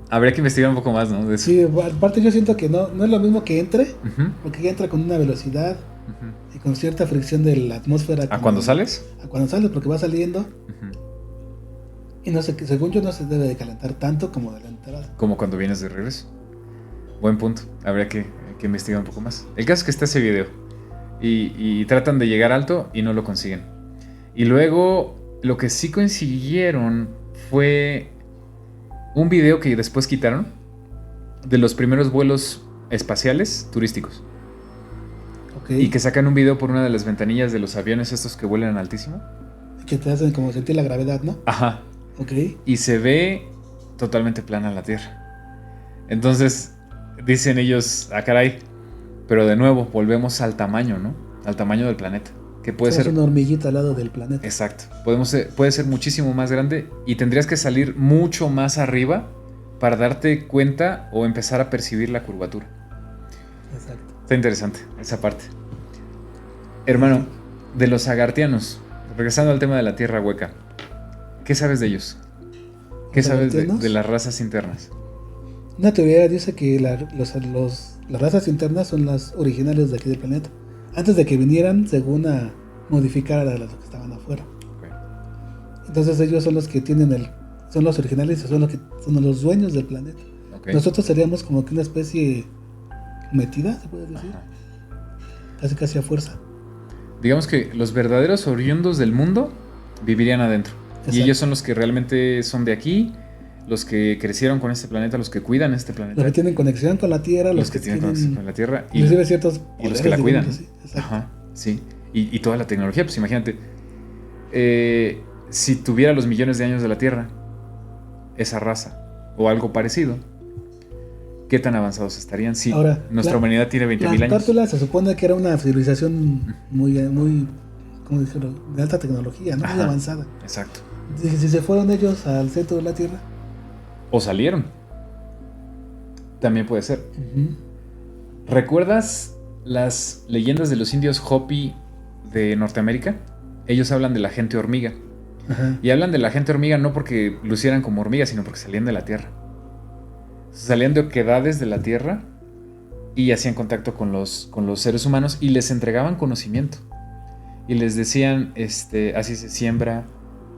Habría que investigar un poco más, ¿no? De eso. Sí, aparte yo siento que no es lo mismo que entre, porque ya entra con una velocidad y con cierta fricción de la atmósfera. ¿A cuando sales? A cuando sales, porque va saliendo. Y no sé, según yo no se debe de calentar tanto como de la entrada. Como cuando vienes de regreso. Buen punto. Habría que investigar un poco más. El caso es que está ese video. Y tratan de llegar alto y no lo consiguen. Y luego lo que sí consiguieron fue un video que después quitaron de los primeros vuelos espaciales turísticos. Okay. Y que sacan un video por una de las ventanillas de los aviones estos que vuelan altísimo. Que te hacen como sentir la gravedad, ¿no? Ajá. Ok. Y se ve totalmente plana la Tierra. Entonces dicen ellos, caray, pero de nuevo volvemos al tamaño, ¿no? Al tamaño del planeta. Que puede ser una hormiguita al lado del planeta. Exacto. Puede ser muchísimo más grande y tendrías que salir mucho más arriba para darte cuenta o empezar a percibir la curvatura. Exacto. Está interesante esa parte. Hermano, de los agartianos, regresando al tema de la tierra hueca, ¿qué sabes de ellos? ¿Qué sabes de las razas internas? Una teoría dice que las razas internas son las originales de aquí del planeta. Antes de que vinieran, según a modificar a los que estaban afuera. Okay. Entonces ellos son los que son los originales y son los dueños del planeta. Okay. Nosotros seríamos como que una especie metida, se puede decir. Ajá. Casi a fuerza. Digamos que los verdaderos oriundos del mundo vivirían adentro. Exacto. Y ellos son los que realmente son de aquí, los que crecieron con este planeta, los que cuidan este planeta. Los que tienen conexión con la Tierra, los que tienen conexión con la Tierra. Y ciertos y los que la cuidan. Ajá, sí. Y toda la tecnología, pues imagínate. Si tuviera los millones de años de la Tierra, esa raza, o algo parecido, ¿qué tan avanzados estarían? Si nuestra humanidad tiene 20.000 años. La Tártula se supone que era una civilización muy ¿cómo decirlo? De alta tecnología, ¿no? Muy avanzada. Exacto. Si se fueron ellos al centro de la Tierra. O salieron. También puede ser. Uh-huh. ¿Recuerdas las leyendas de los indios Hopi de Norteamérica? Ellos hablan de la gente hormiga. Uh-huh. Y hablan de la gente hormiga no porque lucieran como hormigas, sino porque salían de la Tierra. Salían de oquedades de la Tierra y hacían contacto con los seres humanos y les entregaban conocimiento. Y les decían, así se siembra,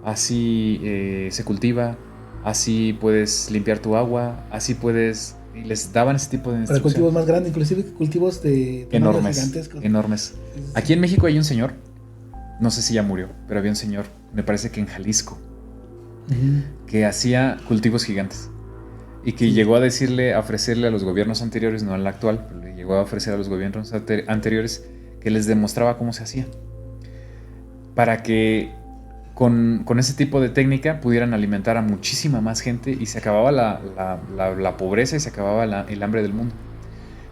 así se cultiva, así puedes limpiar tu agua, así puedes... Y les daban ese tipo de instrucciones. Para cultivos más grandes, inclusive cultivos de... Enormes. Aquí en México hay un señor, no sé si ya murió, pero había un señor, me parece que en Jalisco, uh-huh, que hacía cultivos gigantes. Y que llegó a ofrecerle a los gobiernos anteriores, no al actual, pero le llegó a ofrecer a los gobiernos anteriores que les demostraba cómo se hacía. Para que con ese tipo de técnica pudieran alimentar a muchísima más gente y se acababa la pobreza y se acababa el hambre del mundo.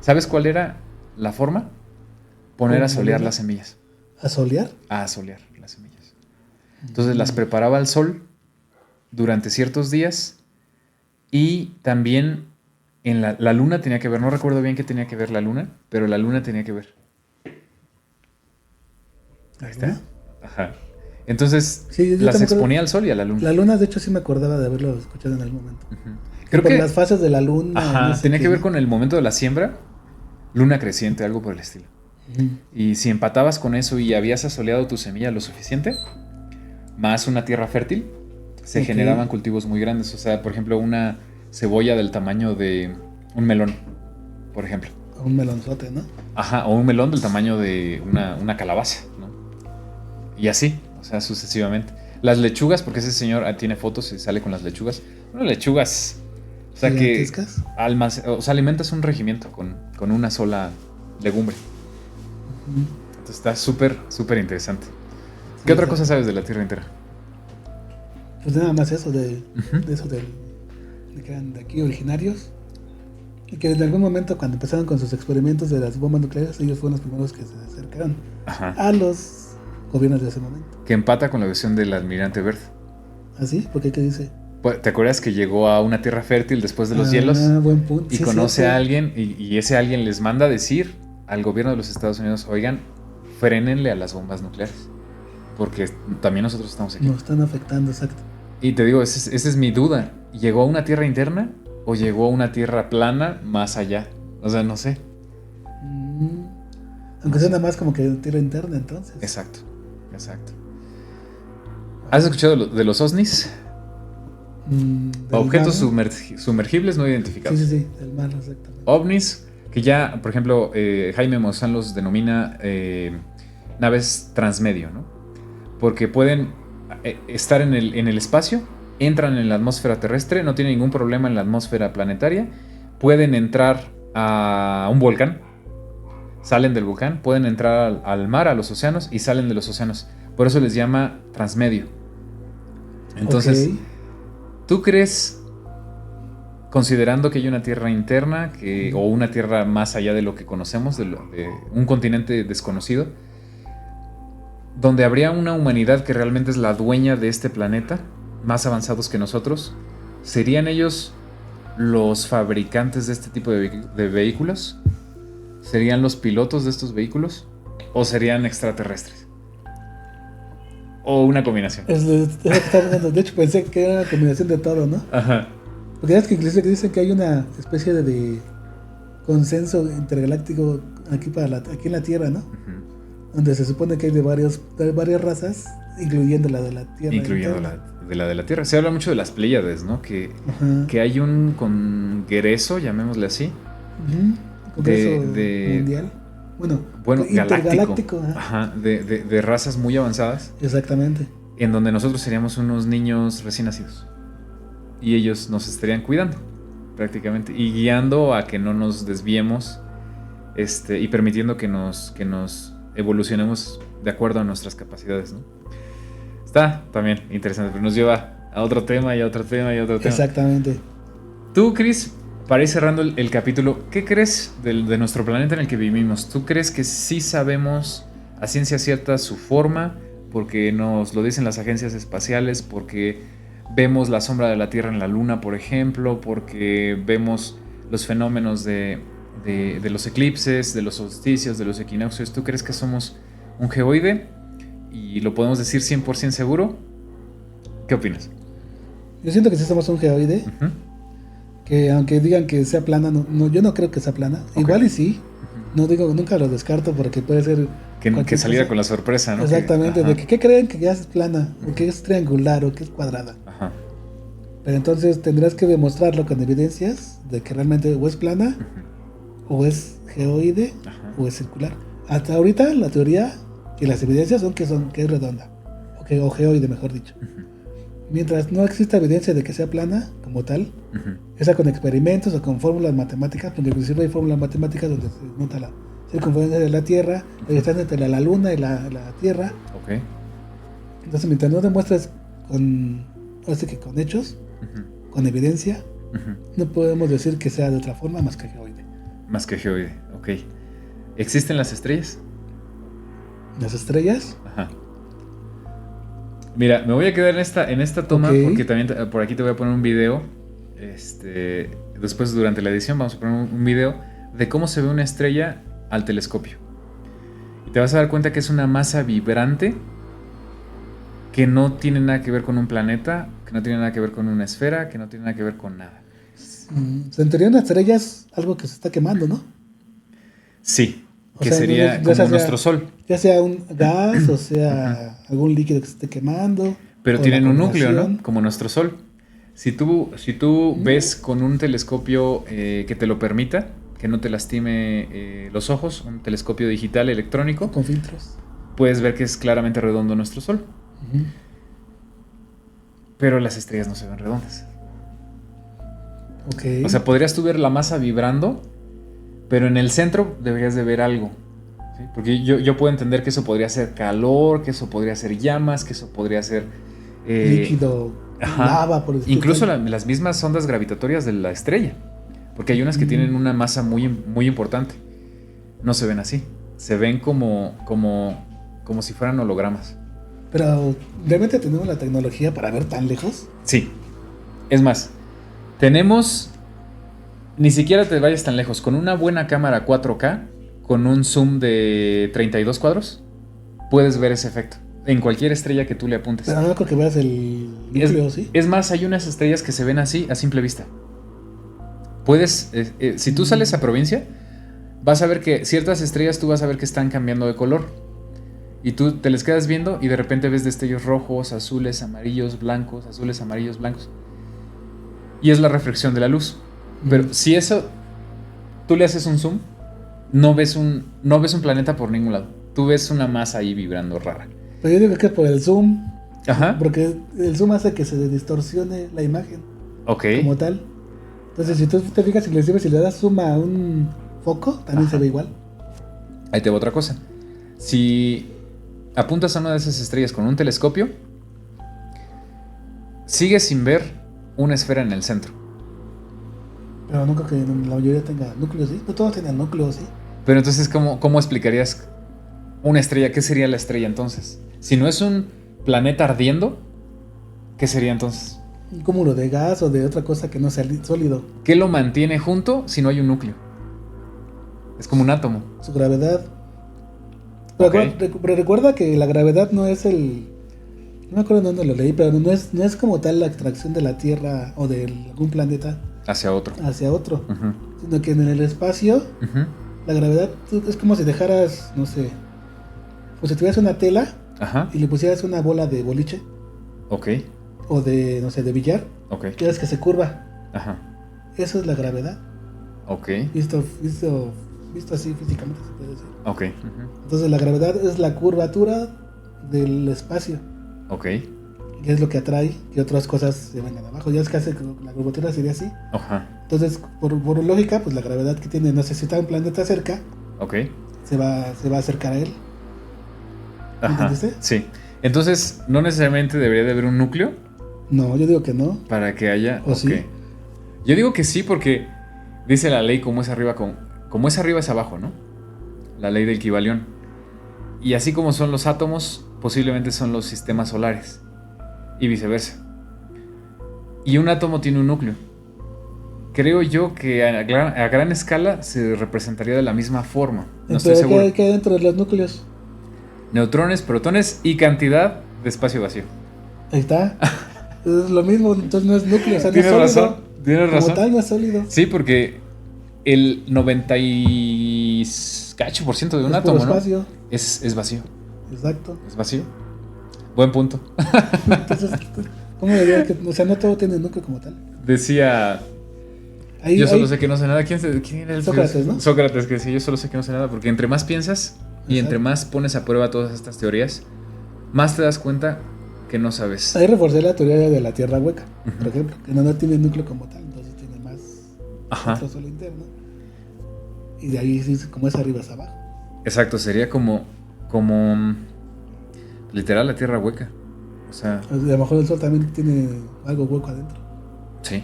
¿Sabes cuál era la forma? Poner a solear las semillas. ¿A solear? A solear las semillas. Entonces las preparaba al sol durante ciertos días. Y también en la luna tenía que ver, no recuerdo bien qué tenía que ver la luna, pero la luna tenía que ver. Ahí está. Ajá. Entonces las exponía al sol y a la luna. La luna, de hecho, sí me acordaba de haberlo escuchado en algún momento. Uh-huh. Creo que las fases de la luna. Ajá, tenía que ver con el momento de la siembra, luna creciente, algo por el estilo. Uh-huh. Y si empatabas con eso y habías asoleado tu semilla lo suficiente, más una tierra fértil, se generaban cultivos muy grandes. O sea, por ejemplo, una cebolla del tamaño de un melón, por ejemplo. Un melonzote, ¿no? Ajá, o un melón del tamaño de una calabaza, ¿no? Y así, o sea, sucesivamente. Las lechugas, porque ese señor tiene fotos y sale con las lechugas. Bueno, lechugas, o sea que alimentas un regimiento con una sola legumbre. Uh-huh. Entonces está súper, súper interesante. ¿Qué otra cosa sabes de la Tierra entera? Pues nada más eso de eso de que eran de aquí originarios y que en algún momento cuando empezaron con sus experimentos de las bombas nucleares ellos fueron los primeros que se acercaron a los gobiernos de ese momento. Que empata con la versión del Almirante Byrd. ¿Ah, sí? ¿Por qué? ¿Qué dice? ¿Te acuerdas que llegó a una tierra fértil después de los hielos? Buen punto. Y sí, conoce a alguien y ese alguien les manda a decir al gobierno de los Estados Unidos, oigan, frénenle a las bombas nucleares porque también nosotros estamos aquí. Nos están afectando, exacto. Y te digo, esa es mi duda. ¿Llegó a una tierra interna o llegó a una tierra plana más allá? O sea, no sé. Aunque sea nada más como que tierra interna, entonces. Exacto. ¿Has escuchado de los OVNIs? Objetos sumergibles no identificados. Sí, del mar, exactamente. OVNIs, que ya, por ejemplo, Jaime Maussan los denomina naves transmedio, ¿no? Porque pueden estar en el espacio, entran en la atmósfera terrestre, no tienen ningún problema en la atmósfera planetaria, pueden entrar a un volcán, salen del volcán, pueden entrar al mar, a los océanos y salen de los océanos. Por eso les llama transmedio. Entonces, ¿tú crees, considerando que hay una tierra interna o una tierra más allá de lo que conocemos, de un continente desconocido, donde habría una humanidad que realmente es la dueña de este planeta, más avanzados que nosotros, ¿serían ellos los fabricantes de este tipo de vehículos? ¿Serían los pilotos de estos vehículos? ¿O serían extraterrestres? ¿O una combinación? De hecho, pensé que era una combinación de todo, ¿no? Ajá. Porque es que incluso dicen que hay una especie de consenso intergaláctico aquí en la Tierra, ¿no? Uh-huh. Donde se supone que hay de varias razas, incluyendo la de la Tierra. Incluyendo la de la Tierra. Se habla mucho de las Pléyades, ¿no? Que hay un congreso, llamémosle así. Uh-huh. Congreso mundial. Bueno, intergaláctico. Ajá, de razas muy avanzadas. Exactamente. En donde nosotros seríamos unos niños recién nacidos. Y ellos nos estarían cuidando, prácticamente. Y guiando a que no nos desviemos. Y permitiendo que nos evolucionemos de acuerdo a nuestras capacidades, ¿no? Está también interesante, pero nos lleva a otro tema y a otro tema y a otro tema. Exactamente. Tú, Chris, para ir cerrando el capítulo, ¿qué crees de nuestro planeta en el que vivimos? ¿Tú crees que sí sabemos a ciencia cierta su forma? Porque nos lo dicen las agencias espaciales, porque vemos la sombra de la Tierra en la Luna, por ejemplo, porque vemos los fenómenos de los eclipses, de los solsticios, de los equinoccios. ¿Tú crees que somos un geoide? ¿Y lo podemos decir 100% seguro? ¿Qué opinas? Yo siento que sí somos un geoide. Uh-huh. Que aunque digan que sea plana, yo no creo que sea plana. Okay. Igual y sí. Uh-huh. No digo, nunca lo descarto porque puede ser... Que saliera con la sorpresa, ¿no? Exactamente. De que ¿qué creen que ya es plana? O que es triangular o que es cuadrada. Ajá. Pero entonces tendrás que demostrarlo con evidencias de que realmente o es plana, uh-huh, o es geoide, uh-huh, o es circular. Hasta ahorita la teoría y las evidencias son que es redonda. O geoide, mejor dicho. Uh-huh. Mientras no exista evidencia de que sea plana, como tal, uh-huh, esa con experimentos o con fórmulas matemáticas, porque inclusive hay fórmulas matemáticas donde se nota la circunferencia de la Tierra, la distancia entre la Luna y la Tierra. Okay. Entonces, mientras no demuestres con hechos, uh-huh, con evidencia, uh-huh, no podemos decir que sea de otra forma más que geoide. Más que geoide, ok. ¿Existen las estrellas? ¿Las estrellas? Ajá. Mira, me voy a quedar en esta toma, okay, porque también por aquí te voy a poner un video. Después, durante la edición, vamos a poner un video de cómo se ve una estrella al telescopio. Y te vas a dar cuenta que es una masa vibrante que no tiene nada que ver con un planeta, que no tiene nada que ver con una esfera, que no tiene nada que ver con nada. En teoría una estrella es algo que se está quemando, ¿no? Sí, que sería como nuestro Sol. Ya sea un gas o sea algún líquido que se esté quemando. Pero tienen un núcleo, ¿no? Como nuestro Sol. Si tú ves con un telescopio que te lo permita, que no te lastime los ojos, un telescopio digital electrónico, con filtros, puedes ver que es claramente redondo nuestro Sol. Uh-huh. Pero las estrellas no se ven redondas. Okay. O sea, podrías tú ver la masa vibrando, pero en el centro deberías de ver algo, ¿sí? Porque yo puedo entender que eso podría ser calor, que eso podría ser llamas, que eso podría ser líquido, lava, por decirlo. Incluso las mismas ondas gravitatorias de la estrella, porque hay unas que tienen una masa muy, muy importante. No se ven así, se ven como si fueran hologramas. Pero, ¿realmente tenemos la tecnología para ver tan lejos? Sí. Es más, ni siquiera te vayas tan lejos. Con una buena cámara 4K, con un zoom de 32 cuadros, puedes ver ese efecto en cualquier estrella que tú le apuntes. Pero no creo que veas el núcleo, ¿sí? Es más, hay unas estrellas que se ven así a simple vista. Puedes, si tú sales a provincia, vas a ver que ciertas estrellas tú vas a ver que están cambiando de color. Y tú te les quedas viendo y de repente ves destellos rojos, azules, amarillos, blancos, azules, amarillos, blancos. Y es la reflexión de la luz. Pero si eso, tú le haces un zoom, no ves un planeta por ningún lado. Tú ves una masa ahí vibrando rara. Pero yo digo que es por el zoom. Ajá. Porque el zoom hace que se distorsione la imagen. Ok. Como tal. Entonces, si tú te fijas, si le das zoom a un foco, también se ve igual. Ahí te va otra cosa. Si apuntas a una de esas estrellas con un telescopio, sigues sin ver una esfera en el centro. Pero no creo que la mayoría tenga núcleos, ¿sí? No todos tienen núcleos, ¿sí? Pero entonces, ¿cómo explicarías una estrella? ¿Qué sería la estrella entonces? Si no es un planeta ardiendo, ¿qué sería entonces? Un cúmulo de gas o de otra cosa que no sea sólido. ¿Qué lo mantiene junto si no hay un núcleo? Es como un átomo. Su gravedad. Pero recuerda que la gravedad no es el... No me acuerdo dónde lo leí, pero no es como tal la atracción de la Tierra o de algún planeta hacia otro. Sino que en el espacio, la gravedad es como si dejaras, no sé, pues si tuvieras una tela y le pusieras una bola de boliche. Ok. O de, no sé, de billar. Ok. Ya ves que se curva. Ajá. Eso es la gravedad. Ok. Visto así físicamente se puede decir. Ok. Entonces la gravedad es la curvatura del espacio. Ok. Y es lo que atrae que otras cosas se vengan abajo. Ya es que hace que la curvatura sería así. Ajá. Entonces, por lógica, pues la gravedad que tiene, no sé si está un planeta cerca, ok, se va a acercar a él. Ajá. ¿Entendiste? Sí. Entonces, ¿no necesariamente debería de haber un núcleo? No, yo digo que no. Para que haya. ¿O sí? Yo digo que sí, porque dice la ley como es arriba, como es arriba es abajo, ¿no? La ley del Kybalión. Y así como son los átomos, posiblemente son los sistemas solares. Y viceversa. Y un átomo tiene un núcleo. Creo yo que a gran escala se representaría de la misma forma. No estoy seguro. ¿Qué hay dentro de los núcleos? Neutrones, protones y cantidad de espacio vacío. Ahí está. Es lo mismo, entonces no es núcleo, o sea, no es sólido. Tienes razón. Como tal no es sólido. Sí, porque el 98% de un átomo, espacio. ¿no? Es vacío. Exacto. Es vacío. Buen punto. Entonces, ¿cómo diría que, o sea, no todo tiene núcleo como tal? Decía... yo solo sé que no sé nada. ¿Quién era el Sócrates, ¿no? Sócrates, que decía, yo solo sé que no sé nada. Porque entre más piensas y entre más pones a prueba todas estas teorías, más te das cuenta que no sabes. Ahí reforcé la teoría de la Tierra hueca, por ejemplo, que no tiene núcleo como tal, entonces tiene más suelo interno. Y de ahí, como es arriba es abajo. Exacto, sería como literal la Tierra hueca. O sea, a lo mejor el Sol también tiene algo hueco adentro. Sí.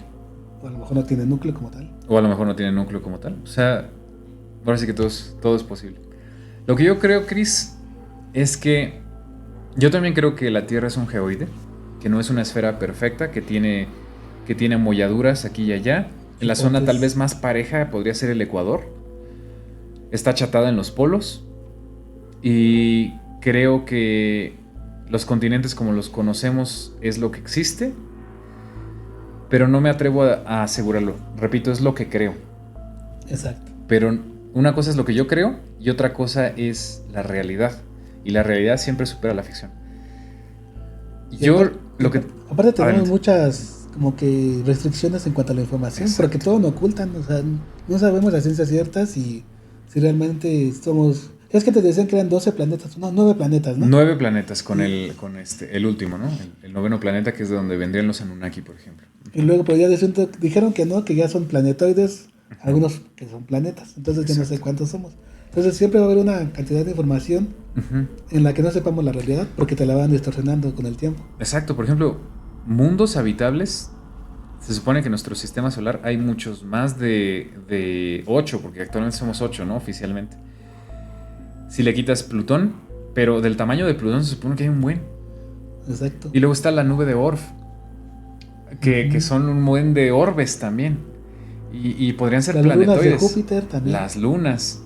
O a lo mejor no tiene núcleo como tal. O a lo mejor no tiene núcleo como tal. O sea, ahora sí que todo es posible. Lo que yo creo, Chris, es que yo también creo que la Tierra es un geoide, que no es una esfera perfecta, que tiene molladuras aquí y allá. En la zona tal vez más pareja podría ser el Ecuador. Está achatada en los polos. Y creo que los continentes como los conocemos es lo que existe. Pero no me atrevo a asegurarlo. Repito, es lo que creo. Exacto. Pero una cosa es lo que yo creo y otra cosa es la realidad. Y la realidad siempre supera la ficción. Aparte tenemos muchas como que restricciones en cuanto a la información. Exacto. Porque todo nos ocultan. O sea, no sabemos las ciencias ciertas y si realmente somos... Es que te decían que eran 12 planetas, no, 9 planetas, ¿no? 9 planetas con el último, ¿no? El noveno planeta, que es de donde vendrían los Anunnaki, por ejemplo. Y luego, pero ya dijeron que no, que ya son planetoides, algunos que son planetas. Entonces ya no sé cuántos somos. Entonces siempre va a haber una cantidad de información en la que no sepamos la realidad porque te la van distorsionando con el tiempo. Exacto, por ejemplo, mundos habitables. Se supone que en nuestro sistema solar hay muchos más de 8, porque actualmente somos 8, ¿no? Oficialmente. Si le quitas Plutón, pero del tamaño de Plutón se supone que hay un buen. Exacto. Y luego está la nube de Oort, que son un buen de orbes también. Y podrían ser planetoides. Las lunas de Júpiter también. Las lunas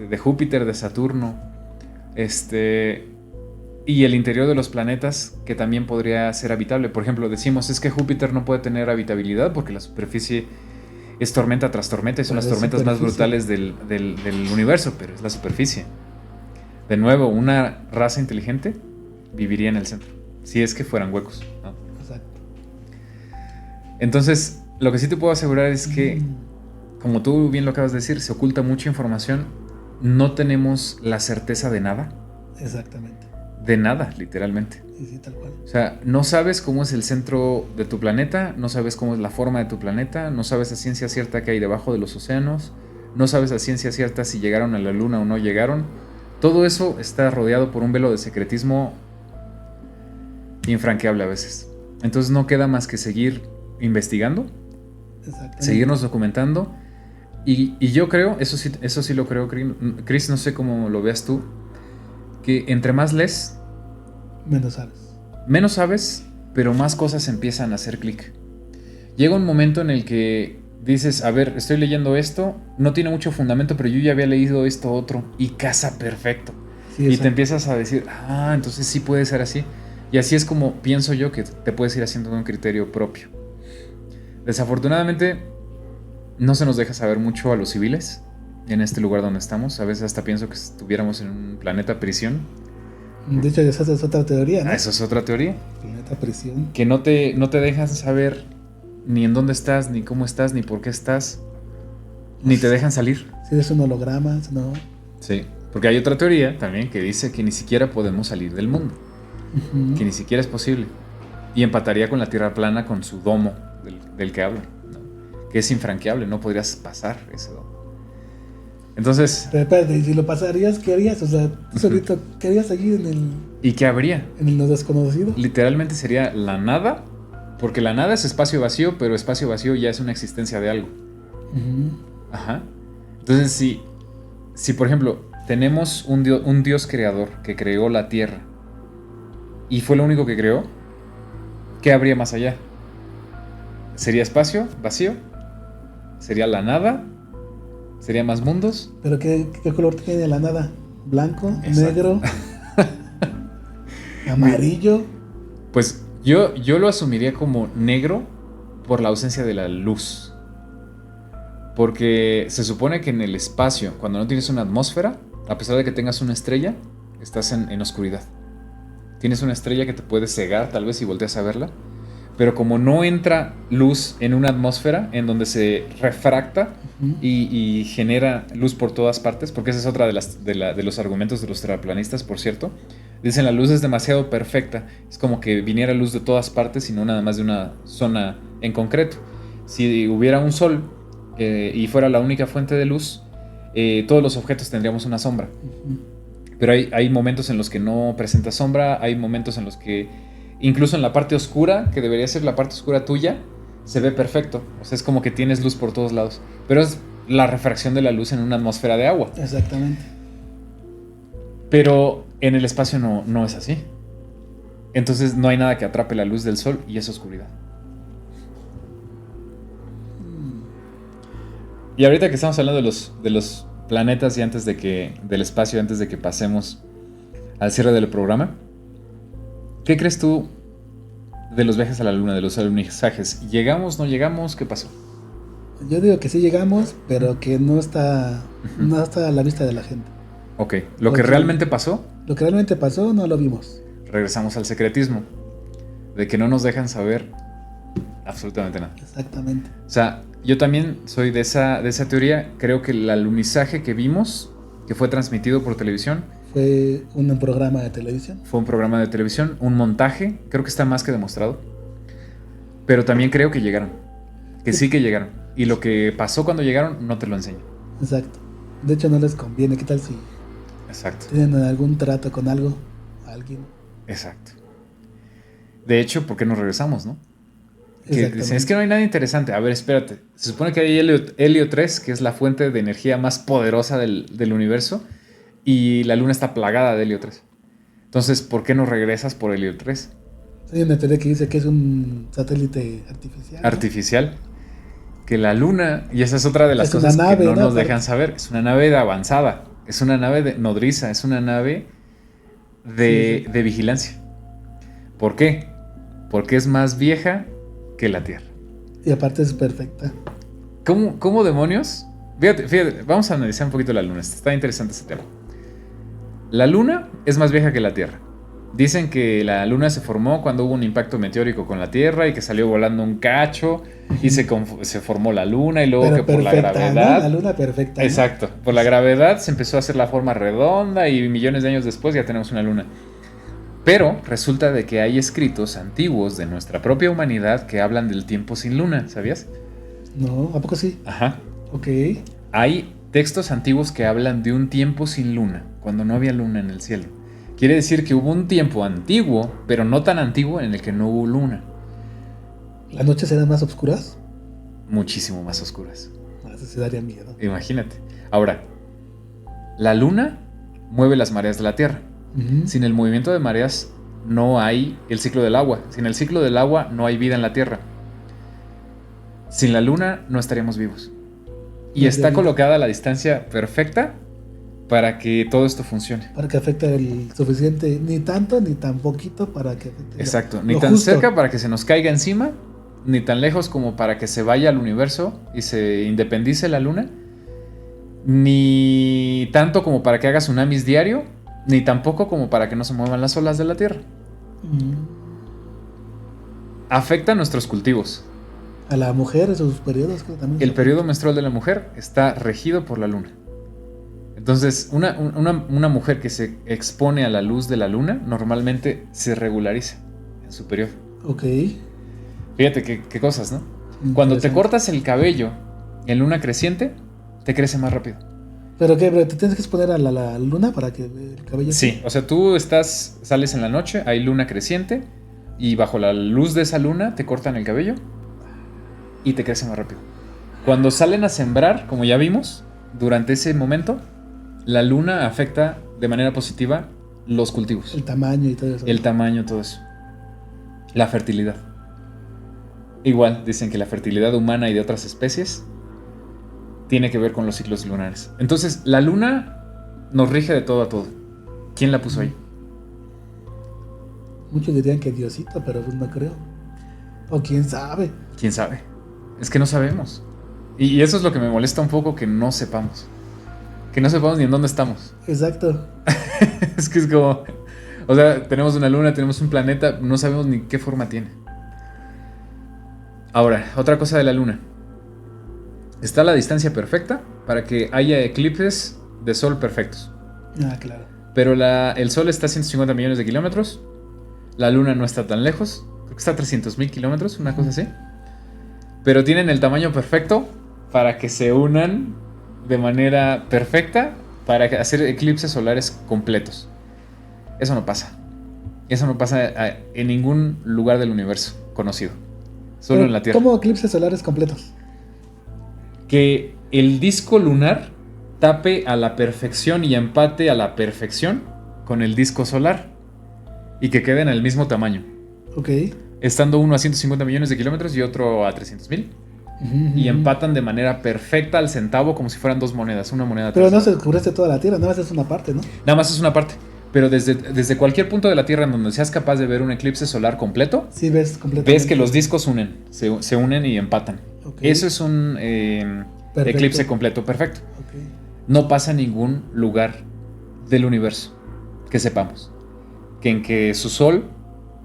de Júpiter, de Saturno. Y el interior de los planetas, que también podría ser habitable. Por ejemplo, decimos, es que Júpiter no puede tener habitabilidad porque la superficie es tormenta tras tormenta y son las tormentas más brutales del universo, pero es la superficie. De nuevo, una raza inteligente viviría en el centro, si es que fueran huecos, ¿no? Exacto. Entonces, lo que sí te puedo asegurar es que, como tú bien lo acabas de decir, se oculta mucha información, no tenemos la certeza de nada. Exactamente. De nada, literalmente. Sí, tal cual. O sea, no sabes cómo es el centro de tu planeta, no sabes cómo es la forma de tu planeta, no sabes a ciencia cierta qué hay debajo de los océanos, no sabes a ciencia cierta si llegaron a la luna o no llegaron. Todo eso está rodeado por un velo de secretismo infranqueable a veces. Entonces no queda más que seguir investigando, seguirnos documentando. Y yo creo, eso sí lo creo, Chris, no sé cómo lo veas tú, que entre más lees, menos sabes, pero más cosas empiezan a hacer clic. Llega un momento en el que dices, a ver, estoy leyendo esto, no tiene mucho fundamento, pero yo ya había leído esto otro y casa perfecto. Sí, y te empiezas a decir, entonces sí puede ser así. Y así es como pienso yo que te puedes ir haciendo un criterio propio. Desafortunadamente, no se nos deja saber mucho a los civiles en este lugar donde estamos. A veces hasta pienso que estuviéramos en un planeta prisión. De hecho, esa es otra teoría, ¿no? Eso es otra teoría. Planeta prisión. Que no te dejan saber ni en dónde estás, ni cómo estás, ni por qué estás. Ni te dejan salir. Si es un holograma, ¿no? Sí, porque hay otra teoría también que dice que ni siquiera podemos salir del mundo. Uh-huh. Que ni siquiera es posible. Y empataría con la Tierra plana, con su domo del que hablan, ¿no? Que es infranqueable, no podrías pasar ese domo. Entonces... Pero espérate, si lo pasarías, ¿qué harías? O sea, tú solito, ¿qué harías allí en el... ¿Y qué habría? En lo desconocido? Literalmente sería la nada, porque la nada es espacio vacío, pero espacio vacío ya es una existencia de algo. Uh-huh. Ajá. Entonces, si por ejemplo, tenemos un Dios creador que creó la Tierra y fue lo único que creó, ¿qué habría más allá? ¿Sería espacio vacío? ¿Sería la nada? ¿Sería más mundos? ¿Pero qué color tiene la nada? ¿Blanco? Exacto. ¿Negro? ¿Amarillo? Pues yo lo asumiría como negro por la ausencia de la luz. Porque se supone que en el espacio, cuando no tienes una atmósfera, a pesar de que tengas una estrella, estás en oscuridad. Tienes una estrella que te puede cegar, tal vez, si volteas a verla. Pero como no entra luz en una atmósfera, en donde se refracta y genera luz por todas partes, porque esa es otra de los argumentos de los terraplanistas, por cierto. Dicen, la luz es demasiado perfecta. Es como que viniera luz de todas partes y no nada más de una zona en concreto. Si hubiera un sol y fuera la única fuente de luz, todos los objetos tendríamos una sombra. Pero hay momentos en los que no presenta sombra, hay momentos en los que incluso en la parte oscura, que debería ser la parte oscura tuya, se ve perfecto. O sea, es como que tienes luz por todos lados. Pero es la refracción de la luz en una atmósfera de agua. Exactamente. Pero en el espacio no es así. Entonces no hay nada que atrape la luz del sol y es oscuridad. Y ahorita que estamos hablando de los planetas y del espacio, antes de que pasemos al cierre del programa, ¿qué crees tú de los viajes a la luna, de los alunizajes? ¿Llegamos, no llegamos? ¿Qué pasó? Yo digo que sí llegamos, pero que no está a la vista de la gente. Ok, ¿lo que realmente pasó? Lo que realmente pasó no lo vimos. Regresamos al secretismo, de que no nos dejan saber absolutamente nada. Exactamente. O sea, yo también soy de esa teoría. Creo que el alunizaje que vimos, que fue transmitido por televisión, fue un programa de televisión. Fue un programa de televisión, un montaje, creo que está más que demostrado. Pero también creo que llegaron, sí que llegaron. Y lo que pasó cuando llegaron no te lo enseño. Exacto. De hecho no les conviene. ¿Qué tal si Exacto. tienen algún trato con alguien? Exacto. De hecho, ¿por qué no regresamos, no? Que dicen, es que no hay nada interesante. A ver, espérate. Se supone que hay helio 3, que es la fuente de energía más poderosa del universo. Y la luna está plagada de helio 3. Entonces, ¿por qué no regresas por helio 3? Hay una teoría que dice que es un satélite artificial. Artificial. Que la luna, y esa es otra de las cosas nave, que no nos dejan saber, es una nave de avanzada, es una nave nodriza, es una nave de vigilancia. ¿Por qué? Porque es más vieja que la Tierra. Y aparte es perfecta. ¿Cómo demonios? Fíjate, vamos a analizar un poquito la luna, está interesante ese tema. La luna es más vieja que la Tierra. Dicen que la luna se formó cuando hubo un impacto meteórico con la Tierra y que salió volando un cacho y se formó la luna y luego pero que por perfecta, la gravedad... ¿no? La luna perfecta, ¿no? Exacto. Por la gravedad se empezó a hacer la forma redonda y millones de años después ya tenemos una luna. Pero resulta de que hay escritos antiguos de nuestra propia humanidad que hablan del tiempo sin luna, ¿sabías? No, ¿a poco sí? Ajá. Ok. Hay textos antiguos que hablan de un tiempo sin luna, cuando no había luna en el cielo. Quiere decir que hubo un tiempo antiguo, pero no tan antiguo, en el que no hubo luna. ¿Las noches eran más oscuras? Muchísimo más oscuras. Eso se daría miedo. Imagínate. Ahora, la luna mueve las mareas de la Tierra. Uh-huh. Sin el movimiento de mareas no hay el ciclo del agua. Sin el ciclo del agua no hay vida en la Tierra. Sin la luna no estaríamos vivos. Y está colocada a la distancia perfecta para que todo esto funcione. Para que afecte el suficiente, ni tanto ni tan poquito para que afecte. Exacto, ni tan justo. Cerca para que se nos caiga encima, ni tan lejos como para que se vaya al universo y se independice la luna, ni tanto como para que haga tsunamis diario, ni tampoco como para que no se muevan las olas de la Tierra. Afecta a nuestros cultivos. A la mujer, esos periodos también. El periodo menstrual de la mujer está regido por la luna. Entonces, una mujer que se expone a la luz de la luna normalmente se regulariza en su periodo. Ok. Fíjate qué cosas, ¿no? Cuando te cortas el cabello en luna creciente, te crece más rápido. ¿Pero qué? ¿Pero te tienes que exponer a la luna para que el cabello... Sí, o sea, tú sales en la noche, hay luna creciente, y bajo la luz de esa luna te cortan el cabello y te crece más rápido. Cuando salen a sembrar, como ya vimos, durante ese momento, la luna afecta de manera positiva los cultivos. El tamaño y todo eso. El tamaño, todo eso. La fertilidad. Igual, dicen que la fertilidad humana y de otras especies tiene que ver con los ciclos lunares. Entonces, la luna nos rige de todo a todo. ¿Quién la puso ahí? Muchos dirían que Diosito, pero pues no creo. O quién sabe. ¿Quién sabe? Es que no sabemos. Y eso es lo que me molesta un poco, que no sepamos. Que no sepamos ni en dónde estamos. Exacto. Es que es como... O sea, tenemos una luna, tenemos un planeta, no sabemos ni qué forma tiene. Ahora, otra cosa de la luna. Está a la distancia perfecta para que haya eclipses de sol perfectos. Ah, claro. Pero el sol está a 150 millones de kilómetros. La luna no está tan lejos. Creo que está a 300,000 kilómetros, una cosa así. Pero tienen el tamaño perfecto para que se unan de manera perfecta para hacer eclipses solares completos. Eso no pasa. Eso no pasa en ningún lugar del universo conocido. Solo en la Tierra. ¿Cómo eclipses solares completos? Que el disco lunar tape a la perfección y empate a la perfección con el disco solar y que queden al mismo tamaño. Ok. Estando uno a 150 millones de kilómetros y otro a 300,000. Y empatan de manera perfecta al centavo, como si fueran dos monedas, una moneda. Pero no se cubriste toda la Tierra, nada más es una parte, ¿no? Nada más es una parte. Pero desde cualquier punto de la Tierra en donde seas capaz de ver un eclipse solar completo, sí, ves que los discos se unen y empatan. Okay. Eso es un eclipse completo perfecto. Okay. No pasa en ningún lugar del universo que sepamos en que su sol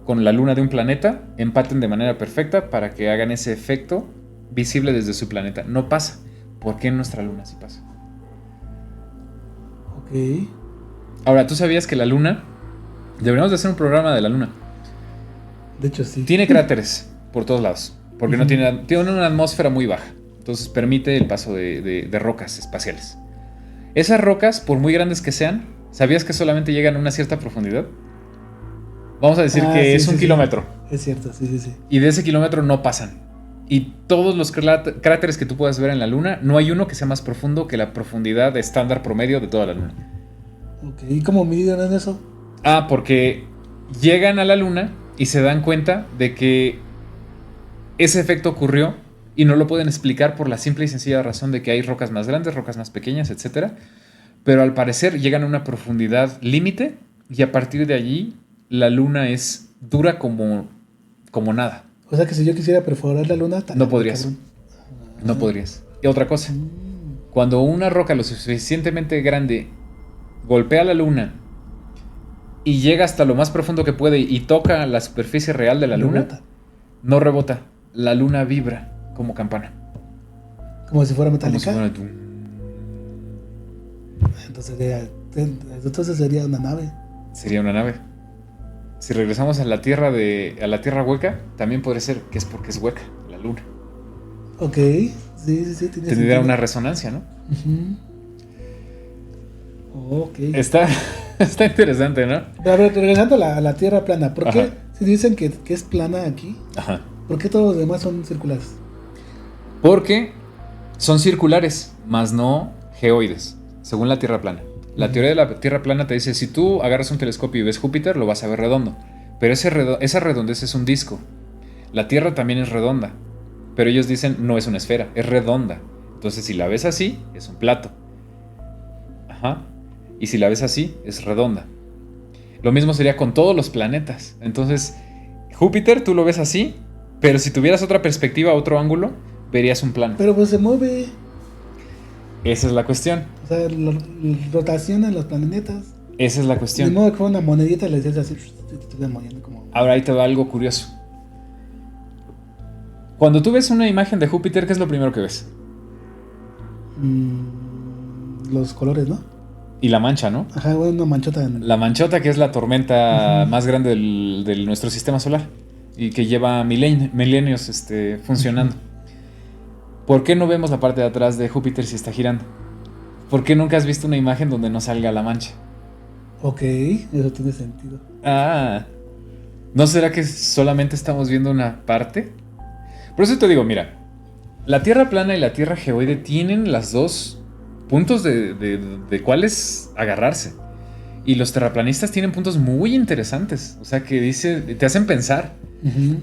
con la luna de un planeta empaten de manera perfecta para que hagan ese efecto visible desde su planeta. No pasa. ¿Por qué en nuestra luna sí pasa? Ok. Ahora, ¿tú sabías que la luna... Deberíamos de hacer un programa de la luna. De hecho, sí. Tiene cráteres por todos lados. Porque no tiene una atmósfera muy baja. Entonces permite el paso de rocas espaciales. Esas rocas, por muy grandes que sean, ¿sabías que solamente llegan a una cierta profundidad? Vamos a decir que es un kilómetro. Es cierto, sí. Y de ese kilómetro no pasan. Y todos los cráteres que tú puedas ver en la luna, no hay uno que sea más profundo que la profundidad estándar promedio de toda la luna. Ok, ¿y cómo miden eso? Porque llegan a la luna y se dan cuenta de que ese efecto ocurrió y no lo pueden explicar por la simple y sencilla razón de que hay rocas más grandes, rocas más pequeñas, etc. Pero al parecer llegan a una profundidad límite y a partir de allí la luna es dura como nada. O sea que si yo quisiera perforar la luna... No podrías. No podrías. Y otra cosa. Cuando una roca lo suficientemente grande golpea la luna y llega hasta lo más profundo que puede y toca la superficie real de la luna, no rebota. La luna vibra como campana. Como si fuera metálica. Como si fuera... Entonces sería una nave. Sería una nave. Si regresamos a la tierra hueca, también podría ser que es porque es hueca la luna. Ok, sí. Tendría una resonancia, ¿no? Ok. Está interesante, ¿no? Pero a ver, regresando a la tierra plana, ¿por qué si dicen que es plana aquí? Ajá. ¿Por qué todos los demás son circulares? Porque son circulares, más no geoides, según la tierra plana. La teoría de la tierra plana te dice, si tú agarras un telescopio y ves Júpiter, lo vas a ver redondo. Pero esa redondez es un disco. La Tierra también es redonda. Pero ellos dicen, no es una esfera, es redonda. Entonces, si la ves así, es un plato. Ajá. y si la ves así, es redonda. Lo mismo sería con todos los planetas. Entonces, Júpiter tú lo ves así, pero si tuvieras otra perspectiva, otro ángulo, verías un plano. Pero pues se mueve. Esa es la cuestión. O sea, rotacionan los planetas. Esa es la cuestión. De modo que fue una monedita y le decías así, te estuvieran moviendo como... Ahora ahí te va algo curioso. Cuando tú ves una imagen de Júpiter, ¿qué es lo primero que ves? Los colores, ¿no? Y la mancha, ¿no? Ajá, bueno, una manchota. La manchota, que es la tormenta más grande de nuestro sistema solar y que lleva milenios funcionando. ¿Por qué no vemos la parte de atrás de Júpiter si está girando? ¿Por qué nunca has visto una imagen donde no salga la mancha? Ok, eso tiene sentido. Ah, ¿no será que solamente estamos viendo una parte? Por eso te digo, mira, la Tierra plana y la Tierra geoide tienen las dos puntos de cuáles agarrarse. Y los terraplanistas tienen puntos muy interesantes. O sea, que te hacen pensar.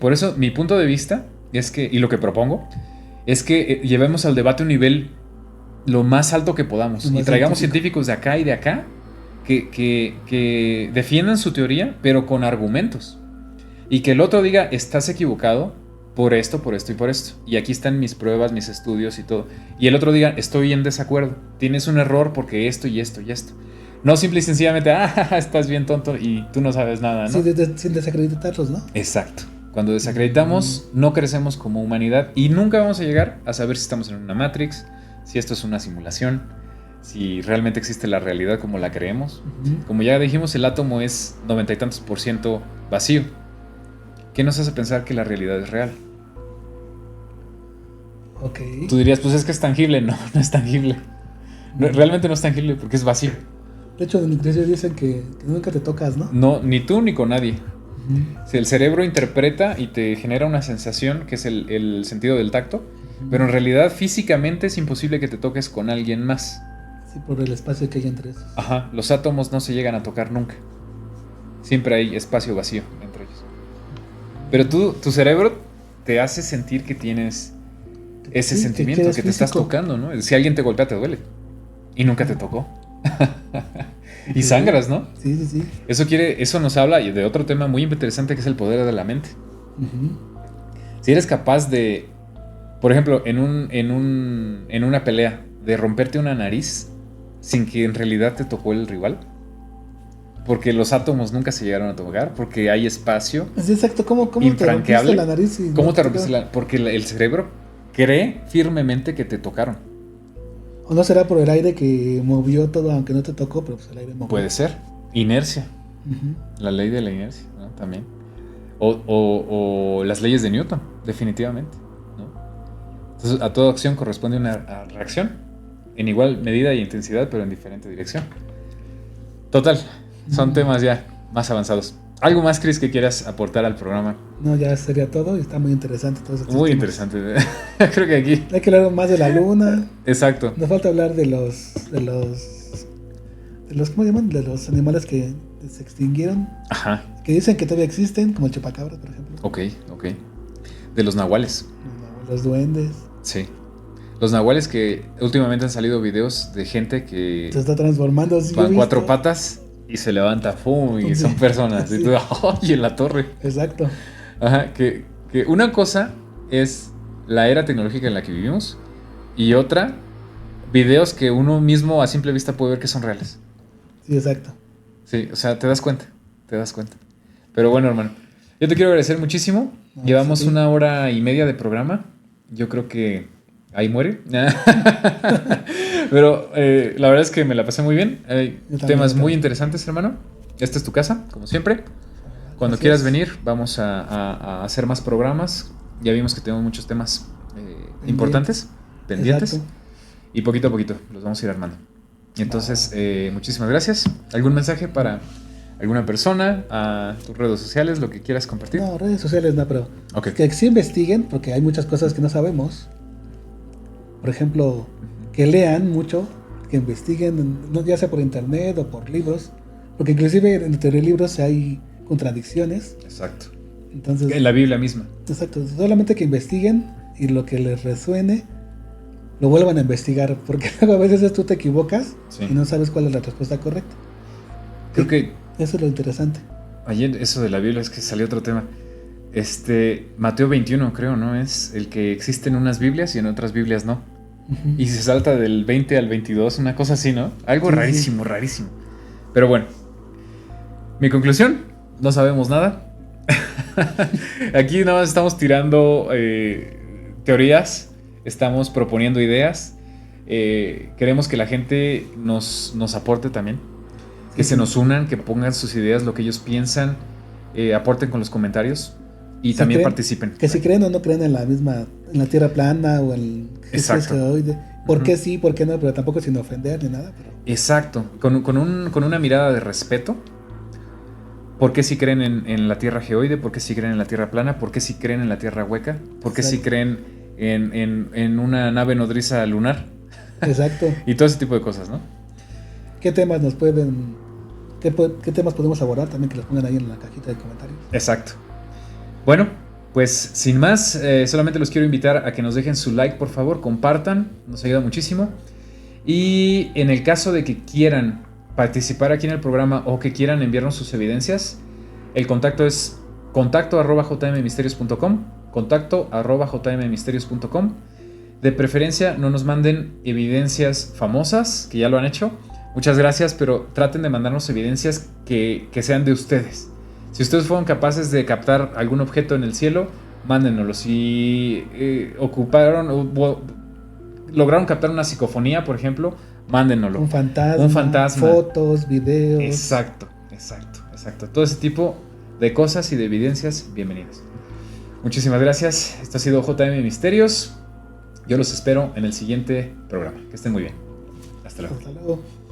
Por eso, mi punto de vista es que, y lo que propongo, es que llevemos al debate un nivel lo más alto que podamos. Y traigamos científicos de acá y de acá que defiendan su teoría, pero con argumentos. Y que el otro diga, estás equivocado por esto y por esto. Y aquí están mis pruebas, mis estudios y todo. Y el otro diga, estoy en desacuerdo. Tienes un error porque esto y esto y esto. No simple y sencillamente, estás bien tonto y tú no sabes nada, ¿no? Sí, sin desacreditarlos, ¿no? Exacto. Cuando desacreditamos, no crecemos como humanidad y nunca vamos a llegar a saber si estamos en una Matrix, si esto es una simulación, si realmente existe la realidad como la creemos. Como ya dijimos, el átomo es 90 y tantos % vacío. ¿Qué nos hace pensar que la realidad es real? Ok. Tú dirías, pues es que es tangible. No, no es tangible. Realmente no es tangible porque es vacío. De hecho, en inglés dicen que nunca te tocas, ¿no? No, ni tú ni con nadie. Si el cerebro interpreta y te genera una sensación que es el sentido del tacto, pero en realidad físicamente es imposible que te toques con alguien más. Sí, por el espacio que hay entre esos. Ajá, los átomos no se llegan a tocar nunca. Siempre hay espacio vacío entre ellos. Pero tu cerebro te hace sentir que tienes ese sentimiento, que te estás tocando, ¿no? Si alguien te golpea, te duele. Y nunca te tocó. Y sangras, ¿no? Sí. Eso nos habla de otro tema muy interesante que es el poder de la mente. Si eres capaz de, por ejemplo, en una pelea, de romperte una nariz sin que en realidad te tocó el rival, porque los átomos nunca se llegaron a tocar, porque hay espacio. Sí, exacto. ¿Cómo te rompiste la nariz? ¿Cómo te rompiste Porque el cerebro cree firmemente que te tocaron. ¿O no será por el aire que movió todo, aunque no te tocó, pero pues el aire movió? Puede ser. Inercia. La ley de la inercia, ¿no? También. O las leyes de Newton, definitivamente, ¿no? Entonces, a toda acción corresponde una reacción en igual medida y intensidad, pero en diferente dirección. Total, son temas ya más avanzados. ¿Algo más, Chris, que quieras aportar al programa? No, ya sería todo. Está muy interesante todo eso. Muy interesante. Creo que aquí hay que hablar más de la luna. Exacto. Nos falta hablar de los ¿cómo llaman? De los animales que se extinguieron. Ajá. Que dicen que todavía existen, como el chupacabra, por ejemplo. Ok. De los nahuales. Los duendes. Sí. Los nahuales, que últimamente han salido videos de gente que se está transformando. Sí, van 4 patas y se levanta, ¡pum! Y son personas. Sí. Y tú, ¡oye, en la torre! Exacto. Ajá, que una cosa es la era tecnológica en la que vivimos y otra, videos que uno mismo a simple vista puede ver que son reales. Sí, exacto. Sí, o sea, te das cuenta. Pero bueno, hermano, yo te quiero agradecer muchísimo. Llevamos 1 hora y media de programa. Yo creo que ahí muere. Pero la verdad es que me la pasé muy bien. Hay temas muy interesantes, hermano. Esta es tu casa, como siempre. Cuando quieras venir, vamos a hacer más programas. Ya vimos que tenemos muchos temas importantes, pendientes. Exacto. Y poquito a poquito los vamos a ir armando. Entonces, muchísimas gracias. ¿Algún mensaje para alguna persona? A tus redes sociales, lo que quieras compartir. No, redes sociales no, pero que sí investiguen, porque hay muchas cosas que no sabemos. Por ejemplo, que lean mucho, que investiguen, ya sea por internet o por libros, porque inclusive entre libros hay contradicciones. Exacto. Entonces, en la Biblia misma. Exacto. Solamente que investiguen y lo que les resuene, lo vuelvan a investigar, porque luego a veces tú te equivocas Sí. y no sabes cuál es la respuesta correcta. Creo que Eso es lo interesante. ayer eso de la Biblia es que salió otro tema. Mateo 21 creo, ¿no? Es el que existen unas Biblias y en otras Biblias no. Ujú. Y se salta del 20 al 22, una cosa así, ¿no? Algo Sí, rarísimo, rarísimo. Pero bueno, mi conclusión, no sabemos nada. Aquí nada más estamos tirando teorías, estamos proponiendo ideas. Queremos que la gente nos aporte también, que Sí, se sí. nos unan, que pongan sus ideas, lo que ellos piensan, aporten con los comentarios y Si también creen- participen. Que si creen o no creen en la tierra plana o el Exacto. geoide. ¿Por qué Ujú. sí, por qué no? Pero tampoco sin ofender ni nada. Pero Exacto, con una mirada de respeto. ¿Por qué si creen en la tierra geoide? ¿Por qué si creen en la tierra plana? ¿Por qué si creen en la tierra hueca? ¿Por qué si Exacto. creen en una nave nodriza lunar? exacto. Y todo ese tipo de cosas, ¿no? ¿Qué temas nos pueden... ¿Qué temas podemos abordar? También que los pongan ahí en la cajita de comentarios. Exacto. Bueno, pues sin más, solamente los quiero invitar a que nos dejen su like, por favor, compartan, nos ayuda muchísimo. Y en el caso de que quieran participar aquí en el programa o que quieran enviarnos sus evidencias, el contacto es contacto@jmmisterios.com, contacto@jmmisterios.com. De preferencia no nos manden evidencias famosas, que ya lo han hecho. Muchas gracias, pero traten de mandarnos evidencias que sean de ustedes. Si ustedes fueron capaces de captar algún objeto en el cielo, mándenoslo. Si lograron captar una psicofonía, por ejemplo, mándenoslo. Un fantasma. Un fantasma. Fotos, videos. Exacto. Todo ese tipo de cosas y de evidencias, bienvenidos. Muchísimas gracias. Esto ha sido JM Misterios. Yo los espero en el siguiente programa. Que estén muy bien. Hasta luego. Hasta luego.